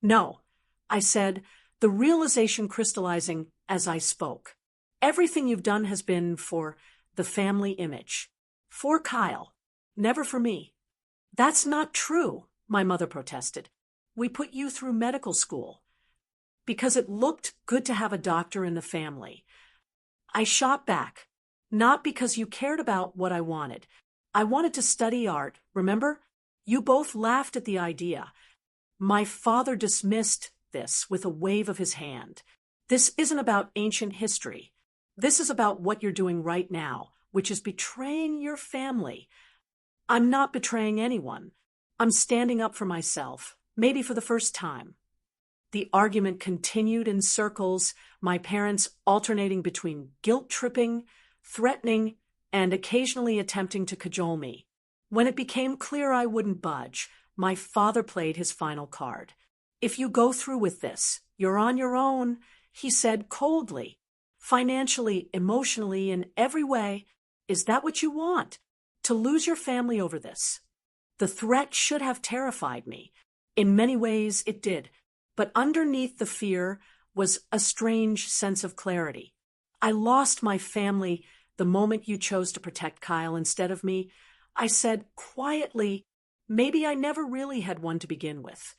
No, I said, the realization crystallizing as I spoke. Everything you've done has been for the family image. For Kyle, never for me. That's not true, my mother protested. We put you through medical school because it looked good to have a doctor in the family. I shot back, not because you cared about what I wanted. I wanted to study art, remember? You both laughed at the idea. My father dismissed this with a wave of his hand. This isn't about ancient history. This is about what you're doing right now, which is betraying your family. I'm not betraying anyone. I'm standing up for myself, maybe for the first time. The argument continued in circles, my parents alternating between guilt-tripping, threatening, and occasionally attempting to cajole me. When it became clear I wouldn't budge, my father played his final card. If you go through with this, you're on your own, he said coldly. Financially, emotionally, in every way, is that what you want? To lose your family over this? The threat should have terrified me. In many ways, it did. But underneath the fear was a strange sense of clarity. I lost my family the moment you chose to protect Kyle instead of me. I said quietly, maybe I never really had one to begin with.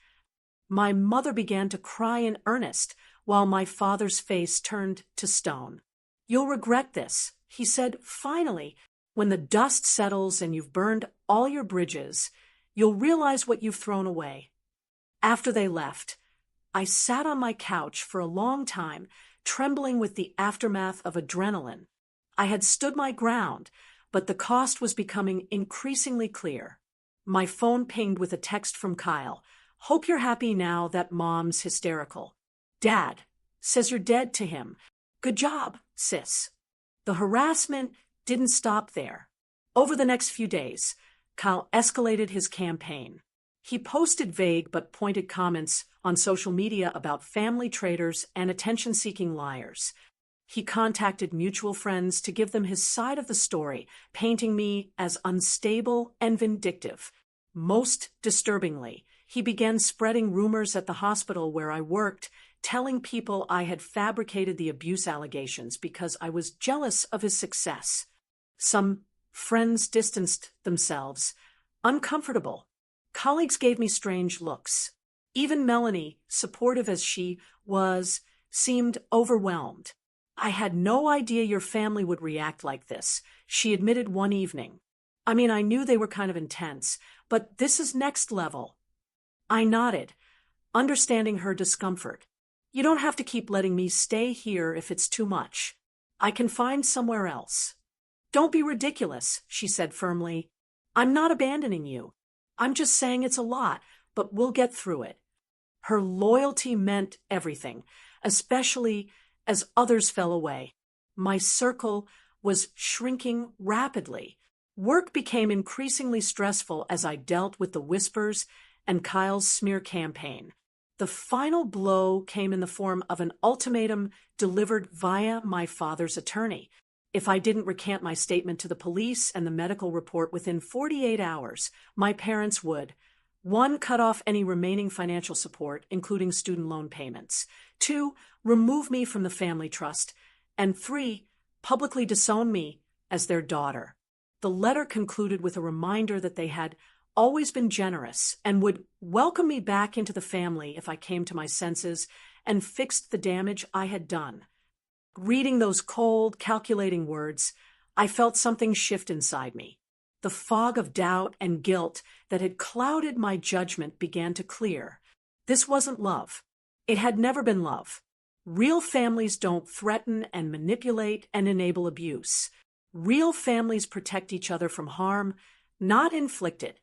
My mother began to cry in earnest, while my father's face turned to stone. You'll regret this, he said finally. When the dust settles and you've burned all your bridges, you'll realize what you've thrown away. After they left, I sat on my couch for a long time, trembling with the aftermath of adrenaline. I had stood my ground, but the cost was becoming increasingly clear. My phone pinged with a text from Kyle. Hope you're happy now that Mom's hysterical. Dad says you're dead to him. Good job, sis. The harassment didn't stop there. Over the next few days, Kyle escalated his campaign. He posted vague but pointed comments on social media about family traitors and attention-seeking liars. He contacted mutual friends to give them his side of the story, painting me as unstable and vindictive. Most disturbingly, he began spreading rumors at the hospital where I worked, telling people I had fabricated the abuse allegations because I was jealous of his success. Some friends distanced themselves, uncomfortable. Colleagues gave me strange looks. Even Melanie, supportive as she was, seemed overwhelmed. I had no idea your family would react like this, she admitted one evening. I mean, I knew they were kind of intense, but this is next level. I nodded, understanding her discomfort. You don't have to keep letting me stay here if it's too much. I can find somewhere else. Don't be ridiculous, she said firmly. I'm not abandoning you. I'm just saying it's a lot, but we'll get through it. Her loyalty meant everything, especially as others fell away. My circle was shrinking rapidly. Work became increasingly stressful as I dealt with the whispers and Kyle's smear campaign. The final blow came in the form of an ultimatum delivered via my father's attorney. If I didn't recant my statement to the police and the medical report within 48 hours, my parents would: 1. Cut off any remaining financial support, including student loan payments. 2. Remove me from the family trust. And 3. Publicly disown me as their daughter. The letter concluded with a reminder that they had always been generous and would welcome me back into the family if I came to my senses and fixed the damage I had done. Reading those cold, calculating words, I felt something shift inside me. The fog of doubt and guilt that had clouded my judgment began to clear. This wasn't love. It had never been love. Real families don't threaten and manipulate and enable abuse. Real families protect each other from harm, not inflict it.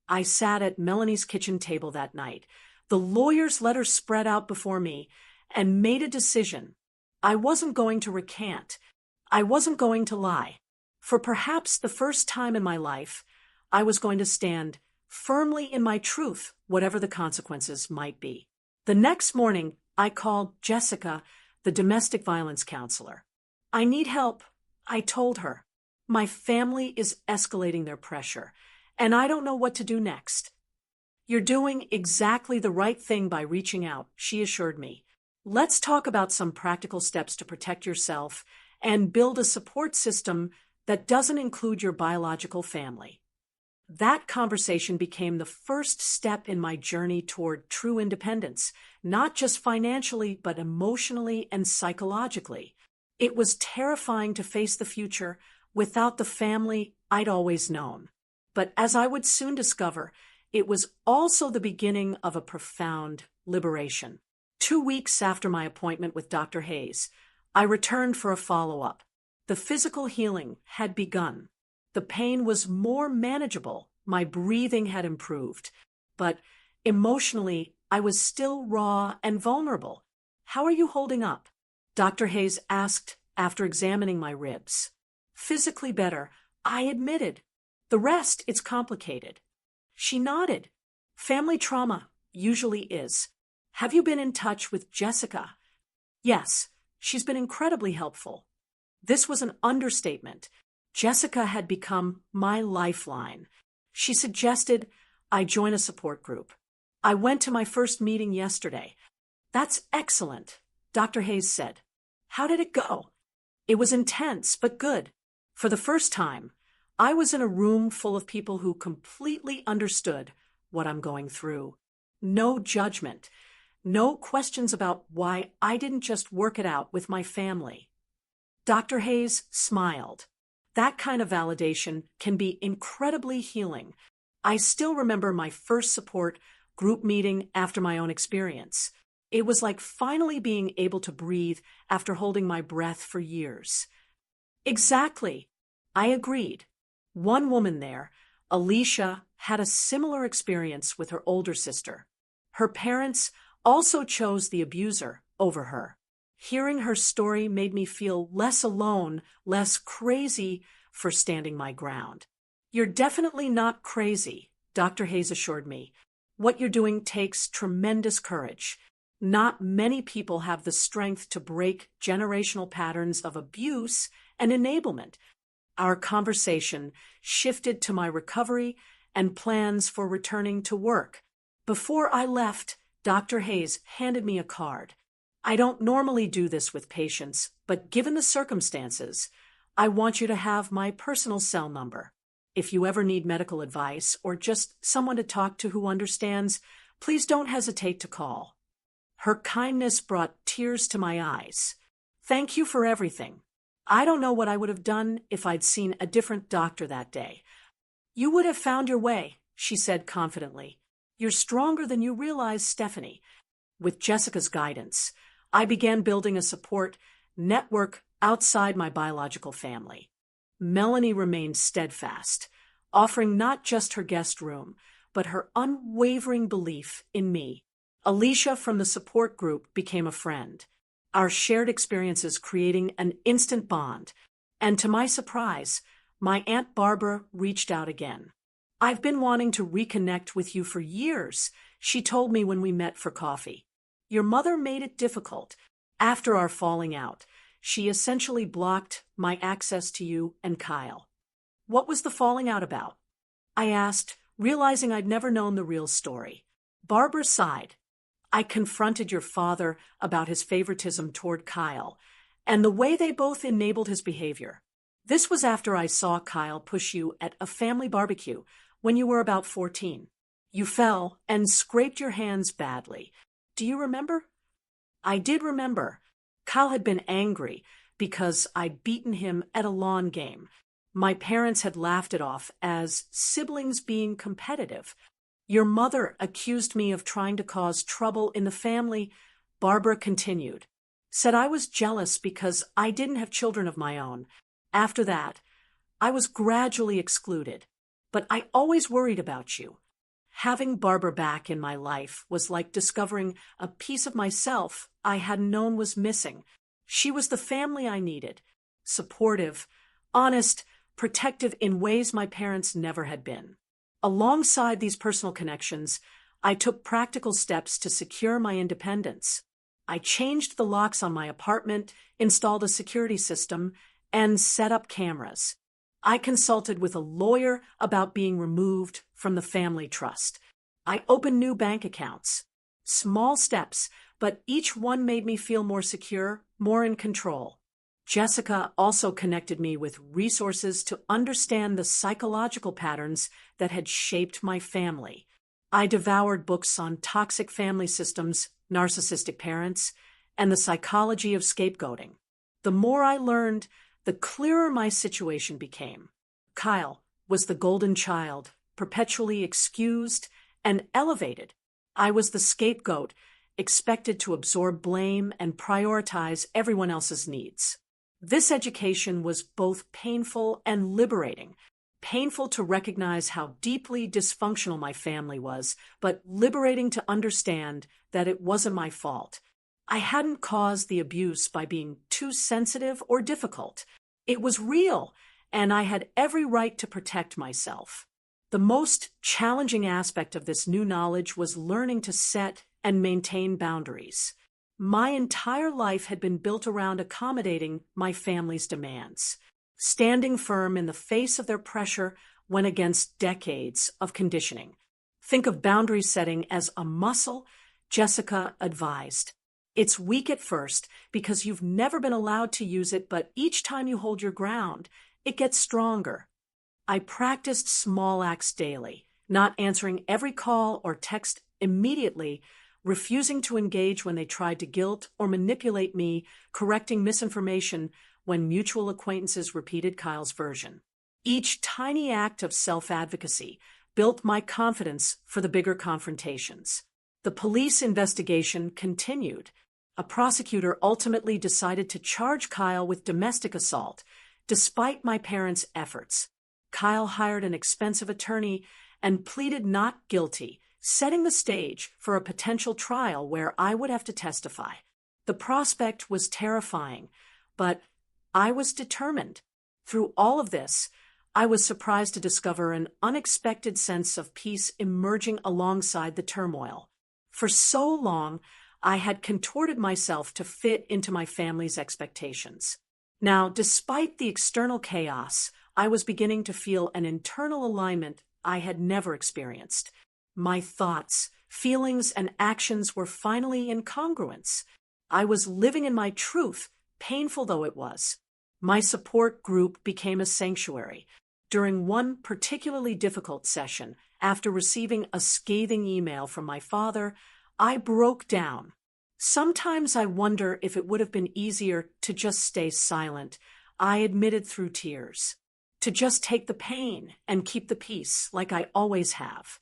I sat at Melanie's kitchen table that night, the lawyer's letter spread out before me, and made a decision. I wasn't going to recant. I wasn't going to lie. For perhaps the first time in my life, I was going to stand firmly in my truth, whatever the consequences might be. The next morning, I called Jessica, the domestic violence counselor. I need help, I told her. My family is escalating their pressure, and I don't know what to do next. You're doing exactly the right thing by reaching out, she assured me. Let's talk about some practical steps to protect yourself and build a support system that doesn't include your biological family. That conversation became the first step in my journey toward true independence, not just financially, but emotionally and psychologically. It was terrifying to face the future without the family I'd always known. But as I would soon discover, it was also the beginning of a profound liberation. 2 weeks after my appointment with Dr. Hayes, I returned for a follow-up. The physical healing had begun. The pain was more manageable. My breathing had improved. But emotionally, I was still raw and vulnerable. How are you holding up? Dr. Hayes asked after examining my ribs. Physically better, I admitted. The rest, it's complicated. She nodded. Family trauma usually is. Have you been in touch with Jessica? Yes, she's been incredibly helpful. This was an understatement. Jessica had become my lifeline. She suggested I join a support group. I went to my first meeting yesterday. That's excellent, Dr. Hayes said. How did it go? It was intense, but good. For the first time, I was in a room full of people who completely understood what I'm going through. No judgment. No questions about why I didn't just work it out with my family. Dr. Hayes smiled. That kind of validation can be incredibly healing. I still remember my first support group meeting after my own experience. It was like finally being able to breathe after holding my breath for years. Exactly. I agreed. One woman there, Alicia, had a similar experience with her older sister. Her parents also chose the abuser over her. Hearing her story made me feel less alone, less crazy for standing my ground. You're definitely not crazy, Dr. Hayes assured me. What you're doing takes tremendous courage. Not many people have the strength to break generational patterns of abuse and enablement. Our conversation shifted to my recovery and plans for returning to work. Before I left, Dr. Hayes handed me a card. I don't normally do this with patients, but given the circumstances, I want you to have my personal cell number. If you ever need medical advice or just someone to talk to who understands, please don't hesitate to call. Her kindness brought tears to my eyes. Thank you for everything. I don't know what I would have done if I'd seen a different doctor that day. You would have found your way, she said confidently. You're stronger than you realize, Stephanie. With Jessica's guidance, I began building a support network outside my biological family. Melanie remained steadfast, offering not just her guest room, but her unwavering belief in me. Alicia from the support group became a friend, our shared experiences creating an instant bond. And to my surprise, my Aunt Barbara reached out again. I've been wanting to reconnect with you for years, she told me when we met for coffee. Your mother made it difficult. After our falling out, she essentially blocked my access to you and Kyle. What was the falling out about? I asked, realizing I'd never known the real story. Barbara sighed. I confronted your father about his favoritism toward Kyle and the way they both enabled his behavior. This was after I saw Kyle push you at a family barbecue when you were about 14. You fell and scraped your hands badly. Do you remember? I did remember. Kyle had been angry because I'd beaten him at a lawn game. My parents had laughed it off as siblings being competitive. Your mother accused me of trying to cause trouble in the family, Barbara continued. Said I was jealous because I didn't have children of my own. After that, I was gradually excluded. But I always worried about you. Having Barbara back in my life was like discovering a piece of myself I hadn't known was missing. She was the family I needed. Supportive, honest, protective in ways my parents never had been. Alongside these personal connections, I took practical steps to secure my independence. I changed the locks on my apartment, installed a security system, and set up cameras. I consulted with a lawyer about being removed from the family trust. I opened new bank accounts. Small steps, but each one made me feel more secure, more in control. Jessica also connected me with resources to understand the psychological patterns that had shaped my family. I devoured books on toxic family systems, narcissistic parents, and the psychology of scapegoating. The more I learned, the clearer my situation became. Kyle was the golden child, perpetually excused and elevated. I was the scapegoat, expected to absorb blame and prioritize everyone else's needs. This education was both painful and liberating. Painful to recognize how deeply dysfunctional my family was, but liberating to understand that it wasn't my fault. I hadn't caused the abuse by being too sensitive or difficult. It was real, and I had every right to protect myself. The most challenging aspect of this new knowledge was learning to set and maintain boundaries. My entire life had been built around accommodating my family's demands. Standing firm in the face of their pressure went against decades of conditioning. Think of boundary setting as a muscle, Jessica advised. It's weak at first because you've never been allowed to use it, but each time you hold your ground, it gets stronger. I practiced small acts daily, not answering every call or text immediately, refusing to engage when they tried to guilt or manipulate me, correcting misinformation when mutual acquaintances repeated Kyle's version. Each tiny act of self-advocacy built my confidence for the bigger confrontations. The police investigation continued. A prosecutor ultimately decided to charge Kyle with domestic assault, despite my parents' efforts. Kyle hired an expensive attorney and pleaded not guilty, setting the stage for a potential trial where I would have to testify. The prospect was terrifying, but I was determined. Through all of this, I was surprised to discover an unexpected sense of peace emerging alongside the turmoil. For so long, I had contorted myself to fit into my family's expectations. Now, despite the external chaos, I was beginning to feel an internal alignment I had never experienced. My thoughts, feelings, and actions were finally in congruence. I was living in my truth, painful though it was. My support group became a sanctuary. During one particularly difficult session, after receiving a scathing email from my father, I broke down. Sometimes I wonder if it would have been easier to just stay silent. I admitted through tears. To just take the pain and keep the peace like I always have.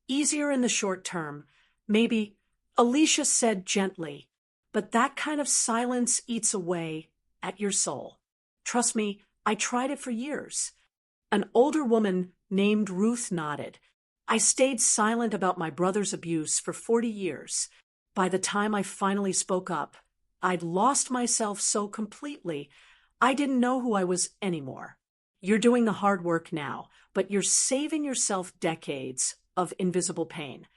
Easier in the short term, maybe, Alicia said gently, but that kind of silence eats away at your soul. Trust me, I tried it for years. An older woman named Ruth nodded. I stayed silent about my brother's abuse for 40 years. By the time I finally spoke up, I'd lost myself so completely, I didn't know who I was anymore. You're doing the hard work now, but you're saving yourself decades of invisible pain.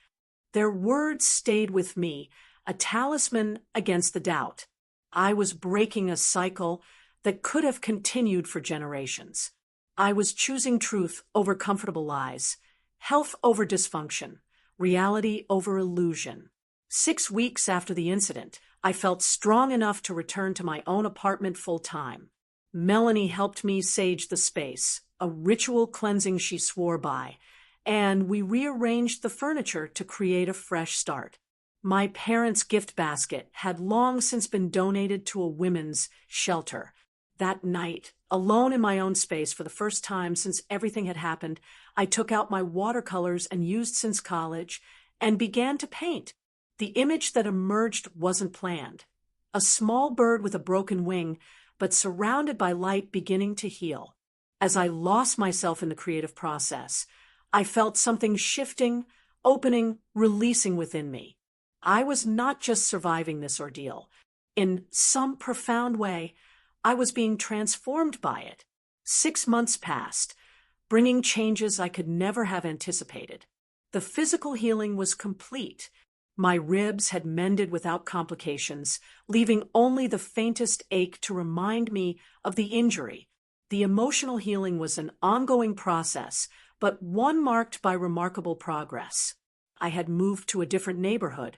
Their words stayed with me, a talisman against the doubt. I was breaking a cycle that could have continued for generations. I was choosing truth over comfortable lies, health over dysfunction, reality over illusion. 6 weeks after the incident, I felt strong enough to return to my own apartment full-time. Melanie helped me sage the space, a ritual cleansing she swore by, and we rearranged the furniture to create a fresh start. My parents' gift basket had long since been donated to a women's shelter. That night, alone in my own space for the first time since everything had happened, I took out my watercolors and used since college and began to paint. The image that emerged wasn't planned. A small bird with a broken wing, but surrounded by light beginning to heal. As I lost myself in the creative process, I felt something shifting, opening, releasing within me. I was not just surviving this ordeal. In some profound way, I was being transformed by it. 6 months passed, bringing changes I could never have anticipated. The physical healing was complete. My ribs had mended without complications, leaving only the faintest ache to remind me of the injury. The emotional healing was an ongoing process, but one marked by remarkable progress. I had moved to a different neighborhood,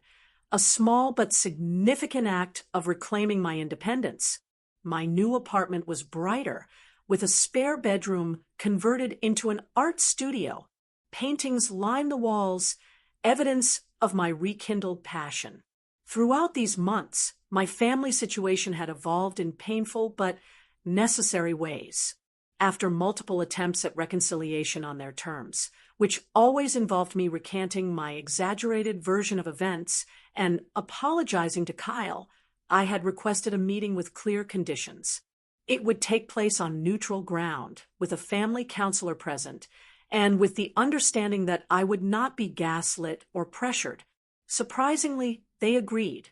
a small but significant act of reclaiming my independence. My new apartment was brighter, with a spare bedroom converted into an art studio. Paintings lined the walls, evidence of my rekindled passion. Throughout these months, my family situation had evolved in painful but necessary ways. After multiple attempts at reconciliation on their terms, which always involved me recanting my exaggerated version of events and apologizing to Kyle, I had requested a meeting with clear conditions. It would take place on neutral ground, with a family counselor present, and with the understanding that I would not be gaslit or pressured. Surprisingly, they agreed.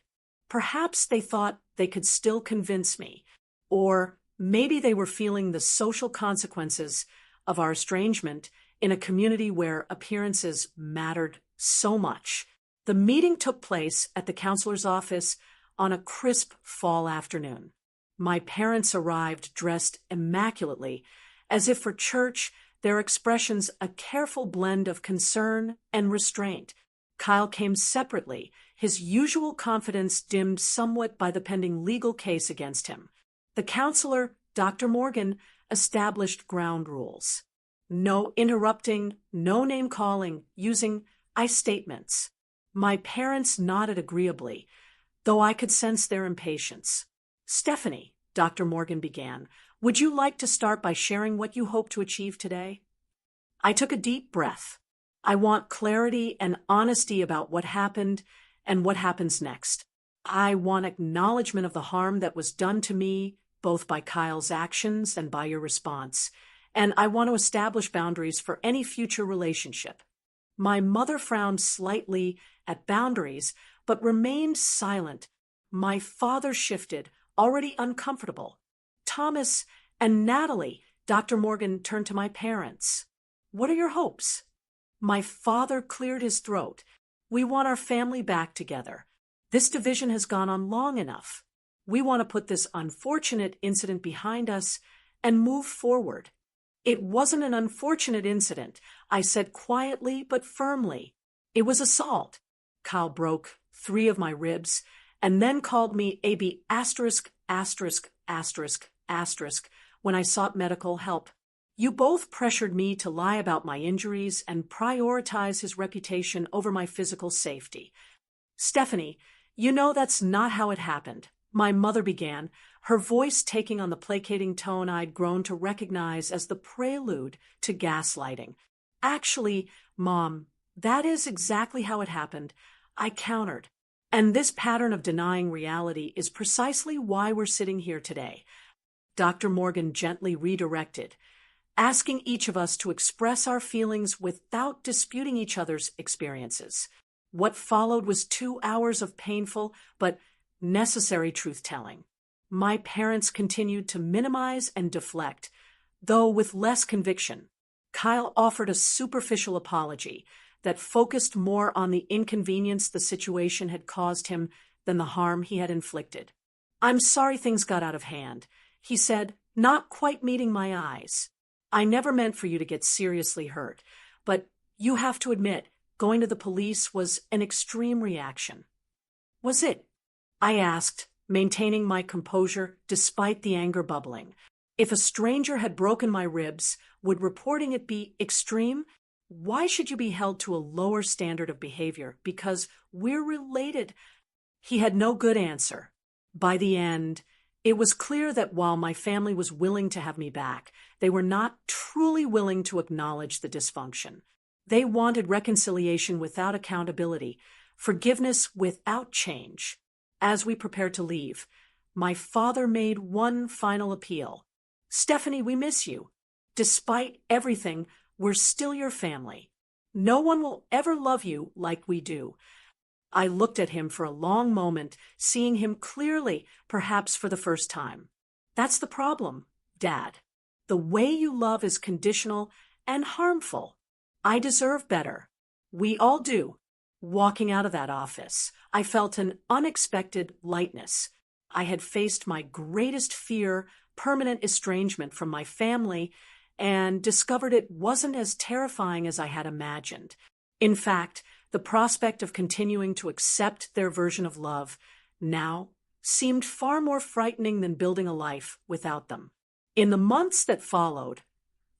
Perhaps they thought they could still convince me, or maybe they were feeling the social consequences of our estrangement in a community where appearances mattered so much. The meeting took place at the counselor's office on a crisp fall afternoon. My parents arrived dressed immaculately, as if for church, their expressions a careful blend of concern and restraint. Kyle came separately, his usual confidence dimmed somewhat by the pending legal case against him. The counselor, Dr. Morgan, established ground rules. No interrupting, no name-calling, using I statements. My parents nodded agreeably, though I could sense their impatience. "Stephanie," Dr. Morgan began, "would you like to start by sharing what you hope to achieve today?" I took a deep breath. I want clarity and honesty about what happened and what happens next. I want acknowledgement of the harm that was done to me, both by Kyle's actions and by your response, and I want to establish boundaries for any future relationship. My mother frowned slightly at boundaries, but remained silent. My father shifted, already uncomfortable. "Thomas and Natalie," Dr. Morgan turned to my parents. "What are your hopes?" My father cleared his throat. "We want our family back together. This division has gone on long enough. We want to put this unfortunate incident behind us and move forward." "It wasn't an unfortunate incident," I said quietly but firmly. "It was assault." Kyle broke 3 of my ribs and then called me AB asterisk, asterisk, asterisk, asterisk when I sought medical help. "You both pressured me to lie about my injuries and prioritize his reputation over my physical safety. Stephanie, You know that's not how it happened, my mother began, her voice taking on the placating tone I'd grown to recognize as the prelude to gaslighting. Actually, Mom, that is exactly how it happened, I countered. And this pattern of denying reality is precisely why we're sitting here today. Dr. Morgan gently redirected, asking each of us to express our feelings without disputing each other's experiences. What followed was 2 hours of painful but necessary truth-telling. My parents continued to minimize and deflect, though with less conviction. Kyle offered a superficial apology that focused more on the inconvenience the situation had caused him than the harm he had inflicted. "I'm sorry things got out of hand," he said, not quite meeting my eyes. "I never meant for you to get seriously hurt, but you have to admit, going to the police was an extreme reaction." "Was it?" I asked, maintaining my composure despite the anger bubbling. If a stranger had broken my ribs, would reporting it be extreme? Why should you be held to a lower standard of behavior because we're related? He had no good answer. By the end, it was clear that while my family was willing to have me back, they were not truly willing to acknowledge the dysfunction. They wanted reconciliation without accountability, forgiveness without change. As we prepared to leave, my father made one final appeal. "Stephanie, we miss you. Despite everything, we're still your family. No one will ever love you like we do." I looked at him for a long moment, seeing him clearly, perhaps for the first time. "That's the problem, Dad. The way you love is conditional and harmful. I deserve better. We all do." Walking out of that office, I felt an unexpected lightness. I had faced my greatest fear, permanent estrangement from my family, and discovered it wasn't as terrifying as I had imagined. In fact, the prospect of continuing to accept their version of love now seemed far more frightening than building a life without them. In the months that followed,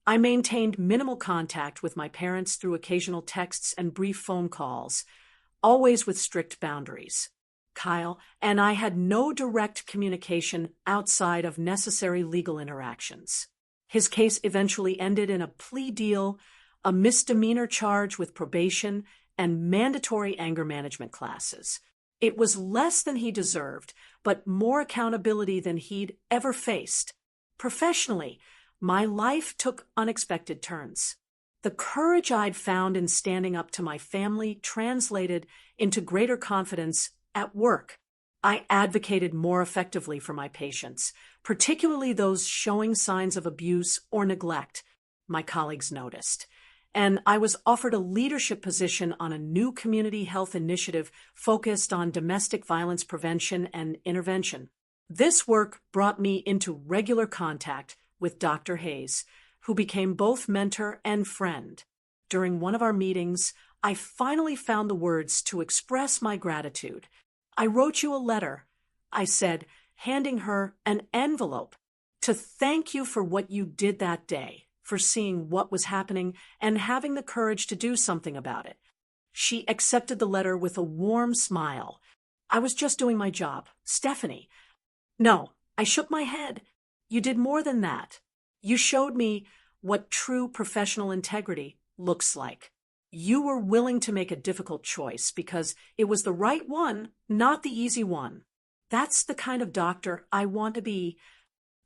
I maintained minimal contact with my parents through occasional texts and brief phone calls, always with strict boundaries. Kyle and I had no direct communication outside of necessary legal interactions. His case eventually ended in a plea deal, a misdemeanor charge with probation, and mandatory anger management classes. It was less than he deserved, but more accountability than he'd ever faced. Professionally, my life took unexpected turns. The courage I'd found in standing up to my family translated into greater confidence at work. I advocated more effectively for my patients, particularly those showing signs of abuse or neglect, my colleagues noticed. And I was offered a leadership position on a new community health initiative focused on domestic violence prevention and intervention. This work brought me into regular contact with Dr. Hayes, who became both mentor and friend. During one of our meetings, I finally found the words to express my gratitude. "I wrote you a letter," I said, handing her an envelope, "to thank you for what you did that day, for seeing what was happening and having the courage to do something about it." She accepted the letter with a warm smile. "I was just doing my job, Stephanie." "No," I shook my head. "You did more than that. You showed me what true professional integrity looks like. You were willing to make a difficult choice because it was the right one, not the easy one. That's the kind of doctor I want to be."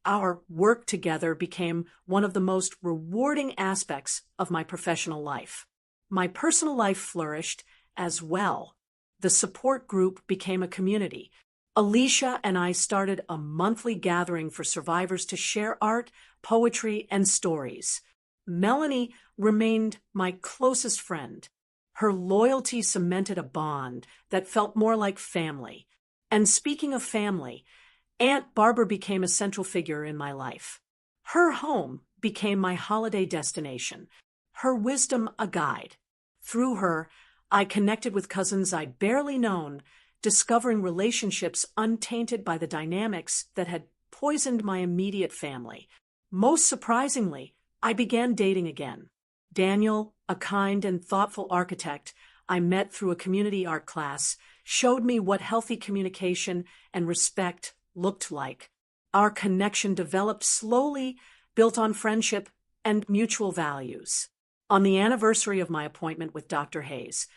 Our work together became one of the most rewarding aspects of my professional life. My personal life flourished as well. The support group became a community. Alicia and I started a monthly gathering for survivors to share art, poetry, and stories. Melanie remained my closest friend. Her loyalty cemented a bond that felt more like family. And speaking of family, Aunt Barbara became a central figure in my life. Her home became my holiday destination, her wisdom a guide. Through her, I connected with cousins I'd barely known, discovering relationships untainted by the dynamics that had poisoned my immediate family. Most surprisingly, I began dating again. Daniel, a kind and thoughtful architect I met through a community art class, showed me what healthy communication and respect looked like. Our connection developed slowly, built on friendship and mutual values. On the anniversary of my appointment with Dr. Hayes,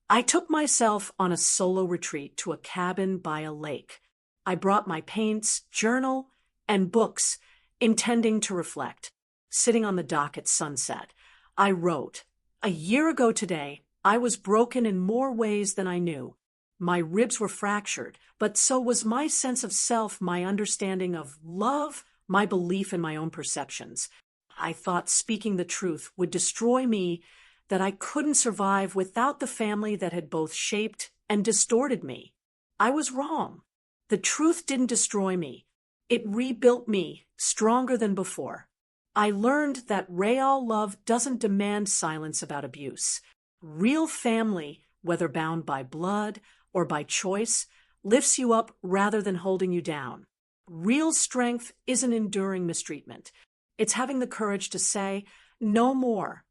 I took myself on a solo retreat to a cabin by a lake. I brought my paints, journal, and books, intending to reflect. Sitting on the dock at sunset, I wrote, "A year ago today, I was broken in more ways than I knew. My ribs were fractured, but so was my sense of self, my understanding of love, my belief in my own perceptions. I thought speaking the truth would destroy me, that I couldn't survive without the family that had both shaped and distorted me. I was wrong. The truth didn't destroy me. It rebuilt me, stronger than before. I learned that real love doesn't demand silence about abuse. Real family, whether bound by blood or by choice, lifts you up rather than holding you down. Real strength isn't enduring mistreatment. It's having the courage to say, no more.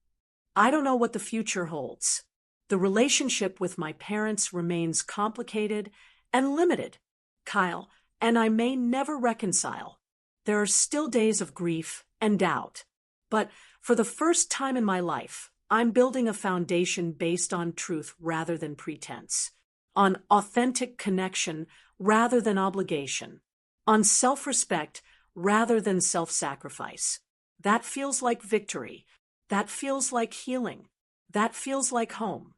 I don't know what the future holds. The relationship with my parents remains complicated and limited, Kyle, and I may never reconcile. There are still days of grief and doubt. But for the first time in my life, I'm building a foundation based on truth rather than pretense, on authentic connection rather than obligation, on self-respect rather than self-sacrifice. That feels like victory. That feels like healing. That feels like home.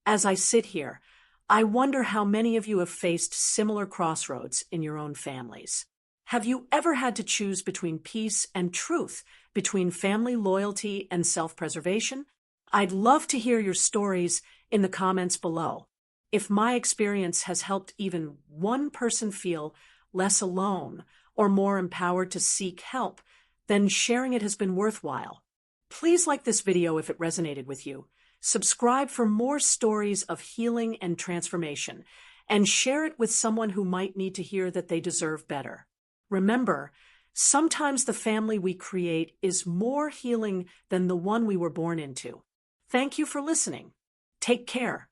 As I sit here, I wonder how many of you have faced similar crossroads in your own families. Have you ever had to choose between peace and truth, between family loyalty and self-preservation? I'd love to hear your stories in the comments below. If my experience has helped even one person feel less alone or more empowered to seek help, then sharing it has been worthwhile. Please like this video if it resonated with you. Subscribe for more stories of healing and transformation, and share it with someone who might need to hear that they deserve better. Remember, sometimes the family we create is more healing than the one we were born into. Thank you for listening. Take care.